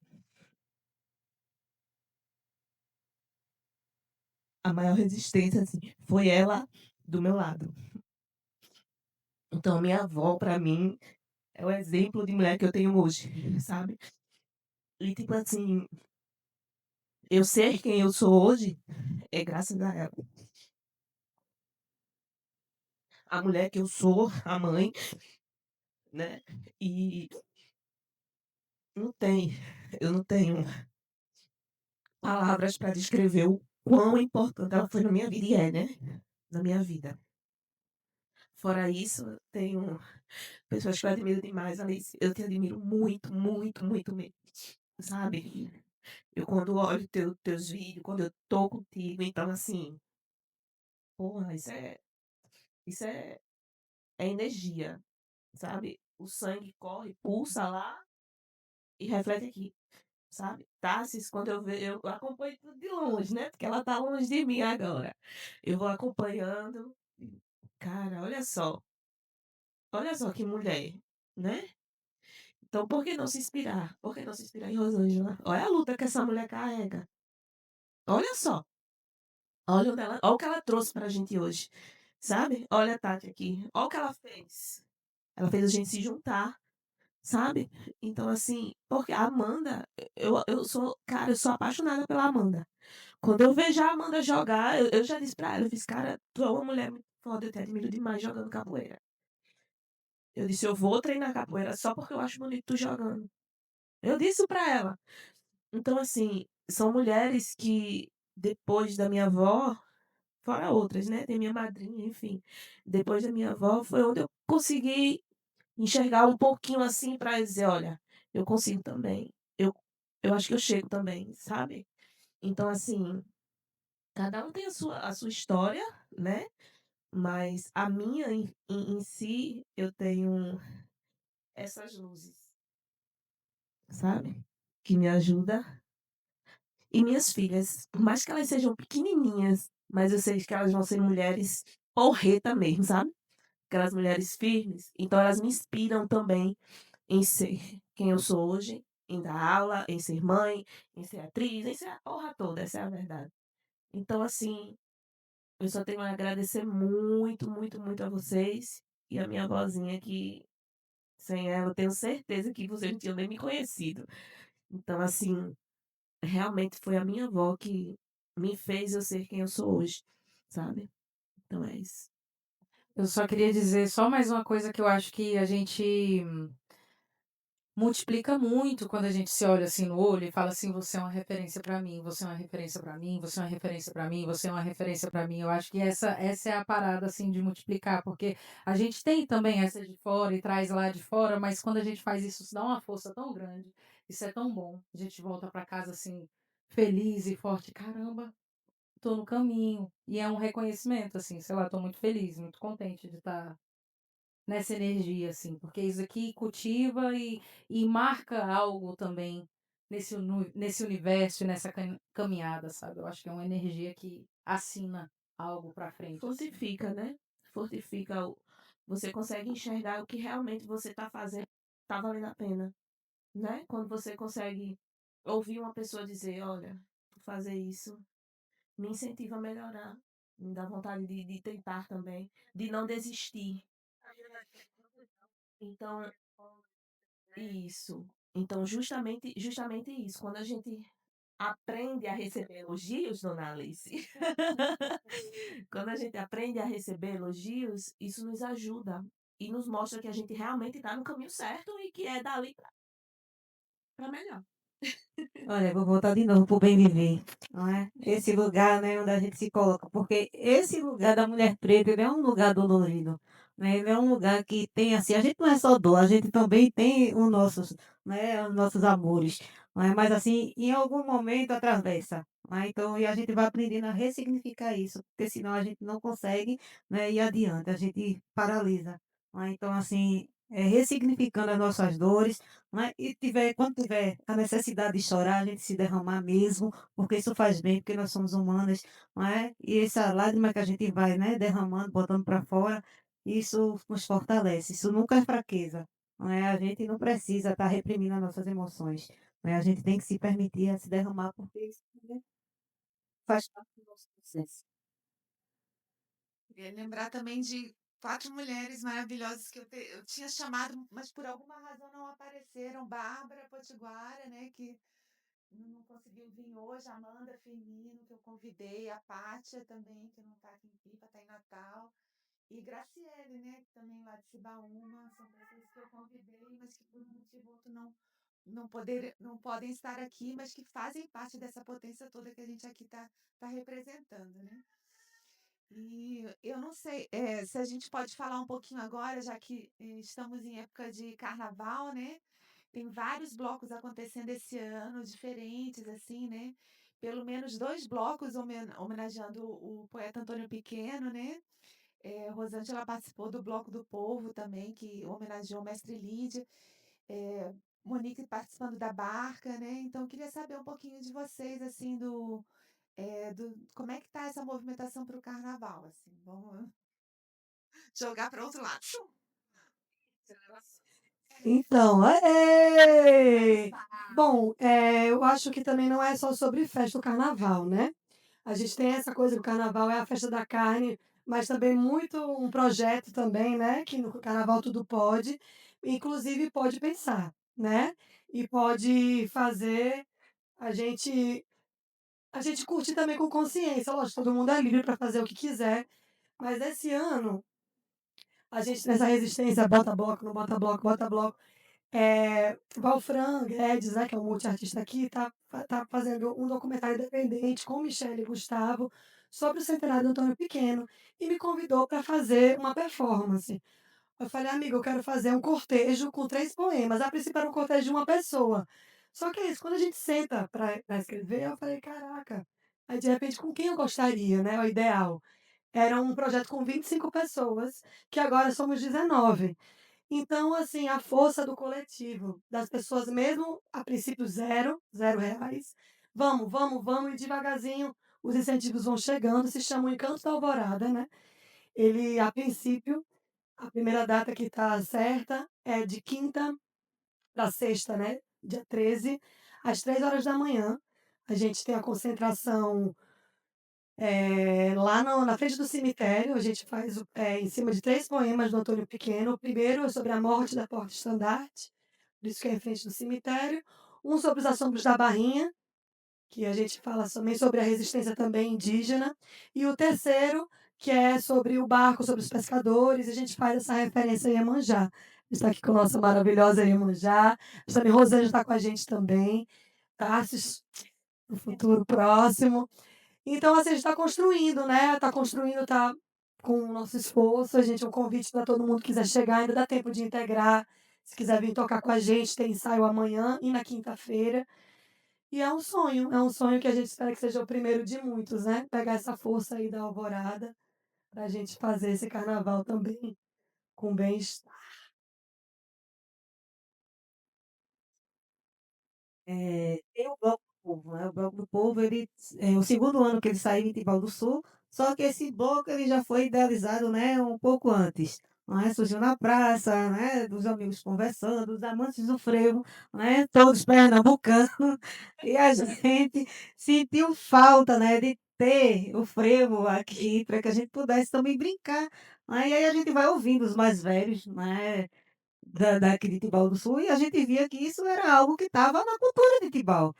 a maior resistência, assim, foi ela do meu lado. Então minha avó, para mim, é o exemplo de mulher que eu tenho hoje, sabe. E tipo assim, eu ser quem eu sou hoje é graças a ela. A mulher que eu sou, a mãe, né, e não tem eu não tenho palavras para descrever o quão importante ela foi na minha vida e é, né, na minha vida. Fora isso, tenho pessoas que eu admiro demais, Alice, eu te admiro muito, muito, muito mesmo, sabe. Eu quando olho teus vídeos, quando eu tô contigo, então assim, porra, isso é energia, sabe. O sangue corre, pulsa lá e reflete aqui, sabe. Tarsis, quando eu acompanho tudo de longe, né, porque ela tá longe de mim agora. Eu vou acompanhando, cara, olha só que mulher, né. Então por que não se inspirar? Por que não se inspirar em Rosângela? Olha a luta que essa mulher carrega. Olha só, olha o que ela trouxe pra gente hoje, sabe. Olha a Tati aqui, olha o que ela fez. Ela fez a gente se juntar, sabe. Então, assim, porque a Amanda, eu sou apaixonada pela Amanda. Quando eu vejo a Amanda jogar, eu já disse pra ela, eu fiz: "Cara, tu é uma mulher muito foda, eu te admiro demais jogando capoeira". Eu disse: "Eu vou treinar capoeira só porque eu acho bonito tu jogando". Eu disse isso pra ela. Então, assim, são mulheres que depois da minha avó, fora outras, né, tem minha madrinha, enfim. Depois da minha avó foi onde eu consegui enxergar um pouquinho, assim, pra dizer: "Olha, eu consigo também. Eu eu acho que eu chego também", sabe. Então, assim, cada um tem a sua história, né, mas a minha em si, eu tenho essas luzes, sabe, que me ajuda. E minhas filhas, por mais que elas sejam pequenininhas, mas eu sei que elas vão ser mulheres porreta mesmo, sabe. Aquelas mulheres firmes, então elas me inspiram também em ser quem eu sou hoje, em dar aula, em ser mãe, em ser atriz, em ser a porra toda, essa é a verdade. Então, assim, eu só tenho a agradecer muito, muito, muito a vocês e a minha vozinha que, sem ela, eu tenho certeza que vocês não tinham nem me conhecido. Então, assim, realmente foi a minha avó que me fez eu ser quem eu sou hoje, sabe. Então é isso. Eu só queria dizer só mais uma coisa que eu acho que a gente multiplica muito quando a gente se olha assim no olho e fala assim: "Você é uma referência pra mim, você é uma referência pra mim, você é uma referência pra mim, você é uma referência pra mim". Eu acho que essa é a parada, assim, de multiplicar, porque a gente tem também essa de fora e traz lá de fora, mas quando a gente faz isso dá uma força tão grande, isso é tão bom. A gente volta pra casa, assim, feliz e forte: "Caramba, tô no caminho". E é um reconhecimento, assim, sei lá, tô muito feliz, muito contente de estar nessa energia, assim, porque isso aqui cultiva e marca algo também nesse universo e nessa caminhada, sabe. Eu acho que é uma energia que assina algo pra frente, assim. Fortifica, né, fortifica o você consegue enxergar o que realmente você está fazendo tá valendo a pena, né. Quando você consegue ouvir uma pessoa dizer: "Olha, tu fazer isso me incentiva a melhorar, me dá vontade de tentar também, de não desistir". Então isso. Então justamente isso, quando a gente aprende a receber elogios, dona Alice, quando a gente aprende a receber elogios, isso nos ajuda e nos mostra que a gente realmente está no caminho certo e que é dali para melhor. Olha, vou voltar de novo para o bem viver, não é? Esse lugar, né, onde a gente se coloca, porque esse lugar da mulher preta, ele é um lugar dolorido, né? Ele é um lugar que tem assim, a gente não é só dor, a gente também tem os nossos, né, os nossos amores, não é? Mas assim, em algum momento atravessa, né? Então, e a gente vai aprendendo a ressignificar isso, porque senão a gente não consegue, né, ir adiante, a gente paralisa, não é? Então, assim, ressignificando as nossas dores, né, e quando tiver a necessidade de chorar, a gente se derramar mesmo, porque isso faz bem, porque nós somos humanas, não é? E essa lágrima que a gente vai, né, derramando, botando para fora, isso nos fortalece, isso nunca é fraqueza, não é? A gente não precisa estar reprimindo as nossas emoções, não é? A gente tem que se permitir a se derramar, porque isso, né, faz parte do nosso processo. Queria lembrar também de 4 mulheres maravilhosas que eu tinha chamado, mas por alguma razão não apareceram. Bárbara Potiguara, né, que não conseguiu vir hoje, a Amanda Firmino, que eu convidei, a Pátia também, que não está aqui em Pipa, está em Natal, e Graciele, né, que também lá de Cibaúma, são pessoas que eu convidei, mas que por um motivo ou outro não podem estar aqui, mas que fazem parte dessa potência toda que a gente aqui está representando, né? E eu não sei, se a gente pode falar um pouquinho agora, já que estamos em época de carnaval, né? Tem vários blocos acontecendo esse ano, diferentes, assim, né? Pelo menos 2 blocos homenageando o poeta Antônio Pequeno, né? Rosângela participou do Bloco do Povo também, que homenageou o mestre Lídia. eh, Monique participando da Barca, né? Então, eu queria saber um pouquinho de vocês, assim, como é que tá essa movimentação para o carnaval, assim? Vamos jogar para outro lado. Então, aê! Bom, eu acho que também não é só sobre festa do carnaval, né. A gente tem essa coisa que o carnaval é a festa da carne, mas também muito um projeto também, né, que no carnaval tudo pode, inclusive pode pensar, né, e pode fazer a gente a gente curtir também com consciência. Lógico, todo mundo é livre para fazer o que quiser, mas esse ano a gente nessa resistência bota bloco, não bota bloco, bota bloco. Valfran Guedes, né, que é um multiartista aqui, tá fazendo um documentário independente com Michele e Gustavo sobre o centenário do Antônio Pequeno e me convidou para fazer uma performance. Eu falei, amiga, eu quero fazer um cortejo com 3 poemas. A princípio era um cortejo de uma pessoa. Só que é isso, quando a gente senta para escrever, eu falei, caraca. Aí de repente, com quem eu gostaria, né? O ideal. Era um projeto com 25 pessoas, que agora somos 19. Então, assim, a força do coletivo, das pessoas mesmo a princípio zero, R$ 0. Vamos, vamos, vamos, e devagarzinho os incentivos vão chegando, se chama o Encanto da Alvorada, né? Ele, a princípio, a primeira data que está certa é de quinta para sexta, né? Dia 13, às 3 horas da manhã. A gente tem a concentração lá na frente do cemitério. A gente faz em cima de 3 poemas do Antônio Pequeno. O primeiro é sobre a morte da Porta-Estandarte, por isso que é em frente do cemitério. Um sobre os assombros da Barrinha, que a gente fala também sobre a resistência também indígena. E o terceiro, que é sobre o barco, sobre os pescadores, e a gente faz essa referência a Iemanjá. A gente está aqui com a nossa maravilhosa Iemanjá. Também Rosângela está com a gente também. Tarsis, no futuro próximo. Então, assim, a gente está construindo, né? Está construindo, está com o nosso esforço. A gente, um convite para todo mundo que quiser chegar, ainda dá tempo de integrar. Se quiser vir tocar com a gente, tem ensaio amanhã e na quinta-feira. E é um sonho que a gente espera que seja o primeiro de muitos, né? Pegar essa força aí da Alvorada para a gente fazer esse carnaval também com bem-estar. Tem o Bloco do Povo, né, o Bloco do Povo ele é o segundo ano que ele saiu em Tibau do Sul, só que esse bloco ele já foi idealizado, né, um pouco antes, né, surgiu na praça, né, dos amigos conversando, os amantes do frevo, né, todos pernambucanos, e a gente sentiu falta, né, de ter o frevo aqui para que a gente pudesse também brincar, né, e aí a gente vai ouvindo os mais velhos, né, daqui de Tibau do Sul, e a gente via que isso era algo que estava na cultura de Tibau.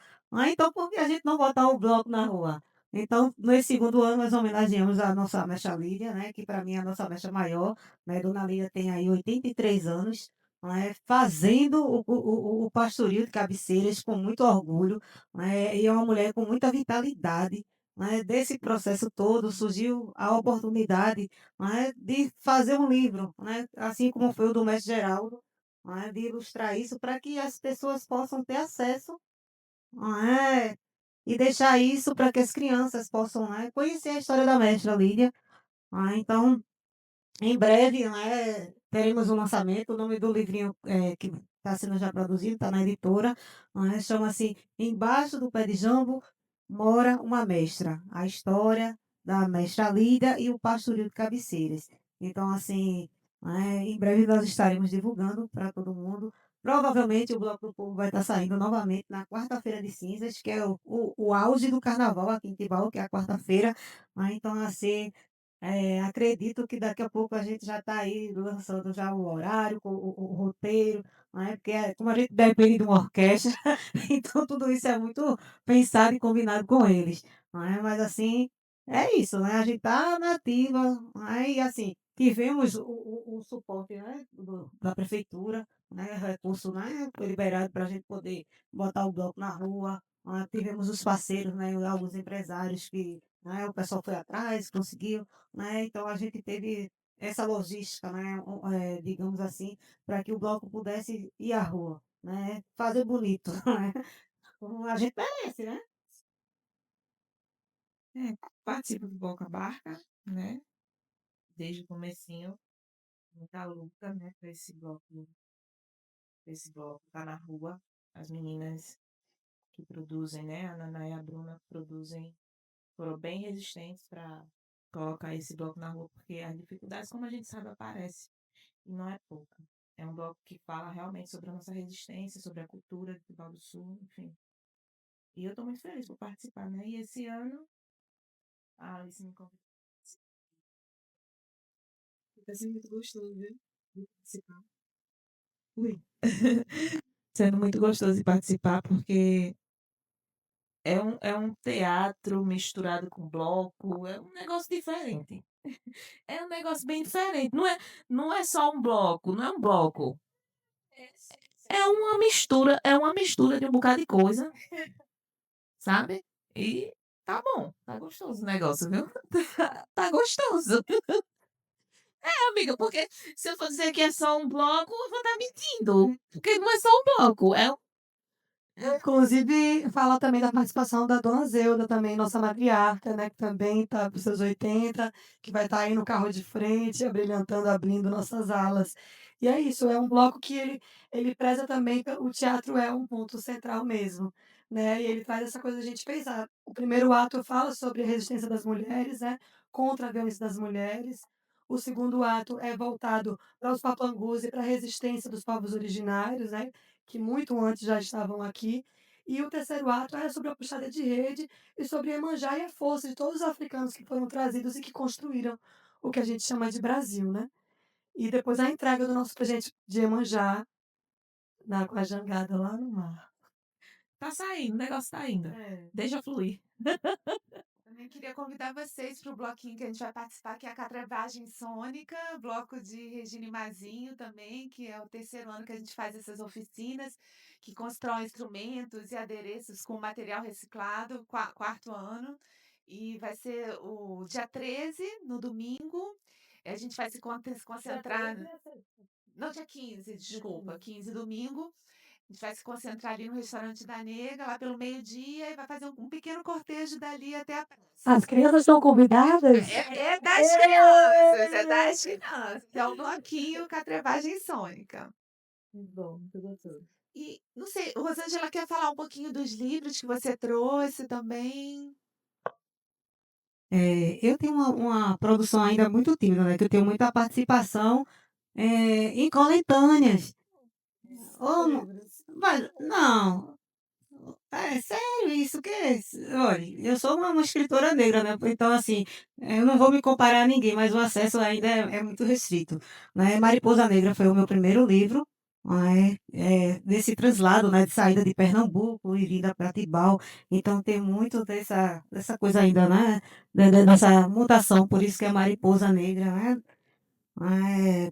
Então, por que a gente não botar o bloco na rua? Então, nesse segundo ano, nós homenageamos a nossa mecha Lídia, né, que para mim é a nossa mecha maior, né, Dona Lídia tem aí 83 anos, né, fazendo o pastoril de Cabeceiras com muito orgulho, né, e é uma mulher com muita vitalidade, né. Desse processo todo surgiu a oportunidade, né, de fazer um livro, né, assim como foi o do mestre Geraldo, né, de ilustrar isso para que as pessoas possam ter acesso, não é, e deixar isso para que as crianças possam, né, conhecer a história da mestra Lídia. Então, em breve, né, teremos um lançamento, o nome do livrinho, que está sendo já produzido, está na editora, chama-se Embaixo do Pé de Jambo Mora uma Mestra, a história da mestra Lídia e o pastoril de Cabeceiras. Então, assim, em breve nós estaremos divulgando para todo mundo. Provavelmente o Bloco do Povo vai estar saindo novamente na quarta-feira de cinzas, que é o auge do carnaval aqui em Tibau, que é a quarta-feira. Então, assim, acredito que daqui a pouco a gente já está aí lançando já o horário, o roteiro, né? Porque como a gente depende de uma orquestra, então tudo isso é muito pensado e combinado com eles, né? Mas assim, é isso, né? A gente está na ativa, né? E assim, tivemos o suporte, né? Da prefeitura, né? Recurso, né? Foi liberado para a gente poder botar o bloco na rua, tivemos os parceiros, né? Alguns empresários que, né? O pessoal foi atrás, conseguiu, né, então a gente teve essa logística, né, digamos assim, para que o bloco pudesse ir à rua, né, fazer bonito, né, como a gente merece, né. É, participo do Boca Barca, né? Desde o comecinho, muita luta, né? Pra esse bloco tá na rua. As meninas que produzem, né? A Naná e a Bruna produzem, foram bem resistentes para colocar esse bloco na rua, porque as dificuldades, como a gente sabe, aparecem. E não é pouca. É um bloco que fala realmente sobre a nossa resistência, sobre a cultura do Tibau do Sul, enfim. E eu estou muito feliz por participar, né? E esse ano, a Alice me convidou Tá sendo muito gostoso, viu? De participar. Ui. Sendo muito gostoso de participar, porque é um teatro misturado com bloco, é um negócio diferente. É um negócio bem diferente. Não é só um bloco, não é um bloco. É uma mistura de um bocado de coisa, sabe? E tá bom, tá gostoso o negócio, viu? Tá gostoso. É, amiga, porque se eu for dizer que é só um bloco, eu vou estar mentindo. Porque não é só um bloco, Inclusive, fala também da participação da dona Zeuda também, nossa matriarca, né, que também está para os seus 80, que vai estar aí no carro de frente, abrilhantando, abrindo nossas alas. E é isso, é um bloco que ele preza também, o teatro é um ponto central mesmo, né, e ele traz essa coisa da gente pensar. O primeiro ato fala sobre a resistência das mulheres, né, contra a violência das mulheres. O segundo ato é voltado para os papangus e para a resistência dos povos originários, né, que muito antes já estavam aqui. E o terceiro ato era sobre a puxada de rede e sobre Iemanjá e a força de todos os africanos que foram trazidos e que construíram o que a gente chama de Brasil, né? E depois a entrega do nosso presente de Iemanjá com a jangada lá no mar. tá saindo, o negócio tá indo. É. Deixa fluir. Também queria convidar vocês para o bloquinho que a gente vai participar, que é a Catrevagem Sônica, bloco de Regine Mazinho também, que é o terceiro ano que a gente faz essas oficinas, que constroem instrumentos e adereços com material reciclado, quarto ano. E vai ser o dia 13, no domingo. A gente vai se concentrar. Não, dia 15, desculpa, 15 domingo. A gente vai se concentrar ali no restaurante da Nega, lá pelo meio-dia, e vai fazer um pequeno cortejo dali até a praça. As crianças estão convidadas? É das crianças, é das crianças. É um bloquinho com a trevagem sônica. Muito bom, muito gostoso. E, não sei, Rosângela quer falar um pouquinho dos livros que você trouxe também? Eu tenho uma produção ainda muito tímida, né? Que eu tenho muita participação em coletâneas. Ô, mas, não, é sério isso, que é isso? Olha, eu sou uma escritora negra, né? Então, assim, eu não vou me comparar a ninguém, mas o acesso ainda é muito restrito, né? Mariposa Negra foi o meu primeiro livro, né? Desse translado, né? De saída de Pernambuco e vinda para Tibau. Então, tem muito dessa coisa ainda, né? Dessa mutação, por isso que é Mariposa Negra, né?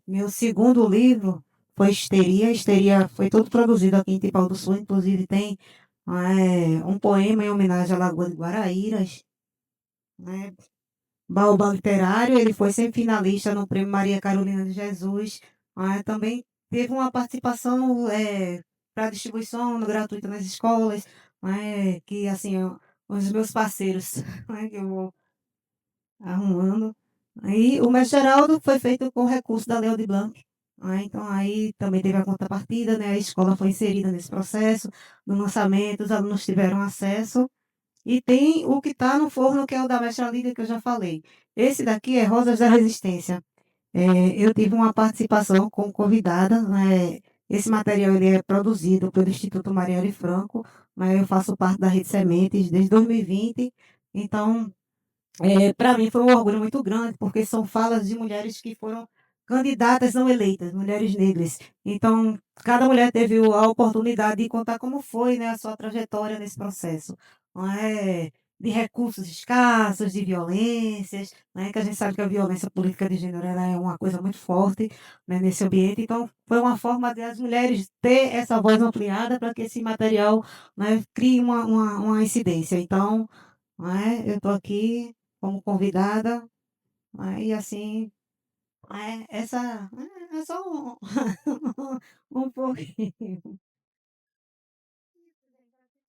Meu segundo livro foi Histeria. Histeria foi todo produzido aqui em Tibau do Sul, inclusive tem um poema em homenagem à Lagoa de Guaraíras, né? Baobá Literário, ele foi semifinalista no Prêmio Maria Carolina de Jesus, também teve uma participação para distribuição gratuita nas escolas, que assim, os meus parceiros, que eu vou arrumando. Aí o Mestre Geraldo foi feito com recurso da Lei Aldir Blanc. Então aí também teve a contrapartida, né? A escola foi inserida nesse processo do lançamento, os alunos tiveram acesso. E tem o que está no forno, que é o da Mestra Lídia, que eu já falei. Esse daqui é Rosas da Resistência. Eu tive uma participação como convidada, né? Esse material ele é produzido pelo Instituto Marielle Franco, né? Eu faço parte da Rede Sementes desde 2020. Então, para mim foi um orgulho muito grande, porque são falas de mulheres que foram candidatas não eleitas, mulheres negras. Então, cada mulher teve a oportunidade de contar como foi, né, a sua trajetória nesse processo. Não é? De recursos escassos, de violências, né, que a gente sabe que a violência política de gênero ela é uma coisa muito forte, né, nesse ambiente. Então, foi uma forma de as mulheres ter essa voz ampliada para que esse material, né, crie uma incidência. Então, eu estou aqui como convidada, e assim, essa é só um pouquinho.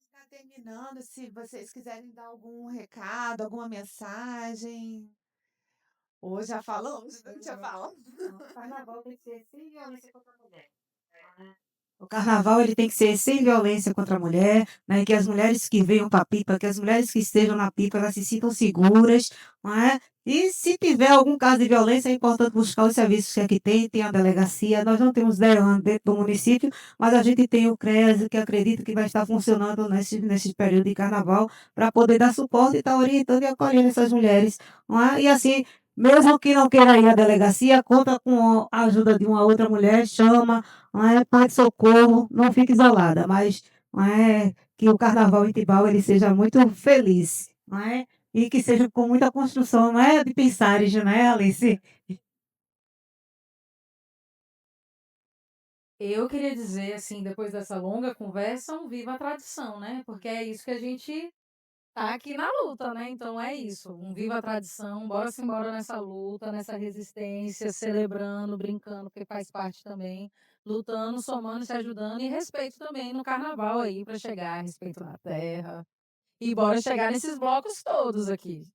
Está terminando, se vocês quiserem dar algum recado, alguma mensagem. Ou já falamos? Já falamos. O carnaval tem que ser sem violência contra a mulher. O carnaval ele tem que ser sem violência contra a mulher, né? Que as mulheres que venham para a pipa, que as mulheres que estejam na pipa, elas se sintam seguras, não é? E se tiver algum caso de violência, é importante buscar os serviços que aqui tem a delegacia. Nós não temos DEAN dentro do município, mas a gente tem o CREAS, que acredito que vai estar funcionando nesse período de carnaval, para poder dar suporte e estar orientando e acolhendo essas mulheres, não é? E assim, Mesmo que não queira ir à delegacia, conta com a ajuda de uma outra mulher, chama, não é, pede socorro, não fique isolada, mas não é, que o carnaval em Tibau ele seja muito feliz, não é? E que seja com muita construção, não é de pensares, né, Alice? Eu queria dizer, assim, depois dessa longa conversa, um viva a tradição, né? Porque é isso que a gente tá aqui na luta, né? Então é isso, um viva a tradição, bora-se embora nessa luta, nessa resistência, celebrando, brincando, porque faz parte também, lutando, somando, se ajudando e respeito também no carnaval aí para chegar, respeito na terra. E bora chegar nesses blocos todos aqui.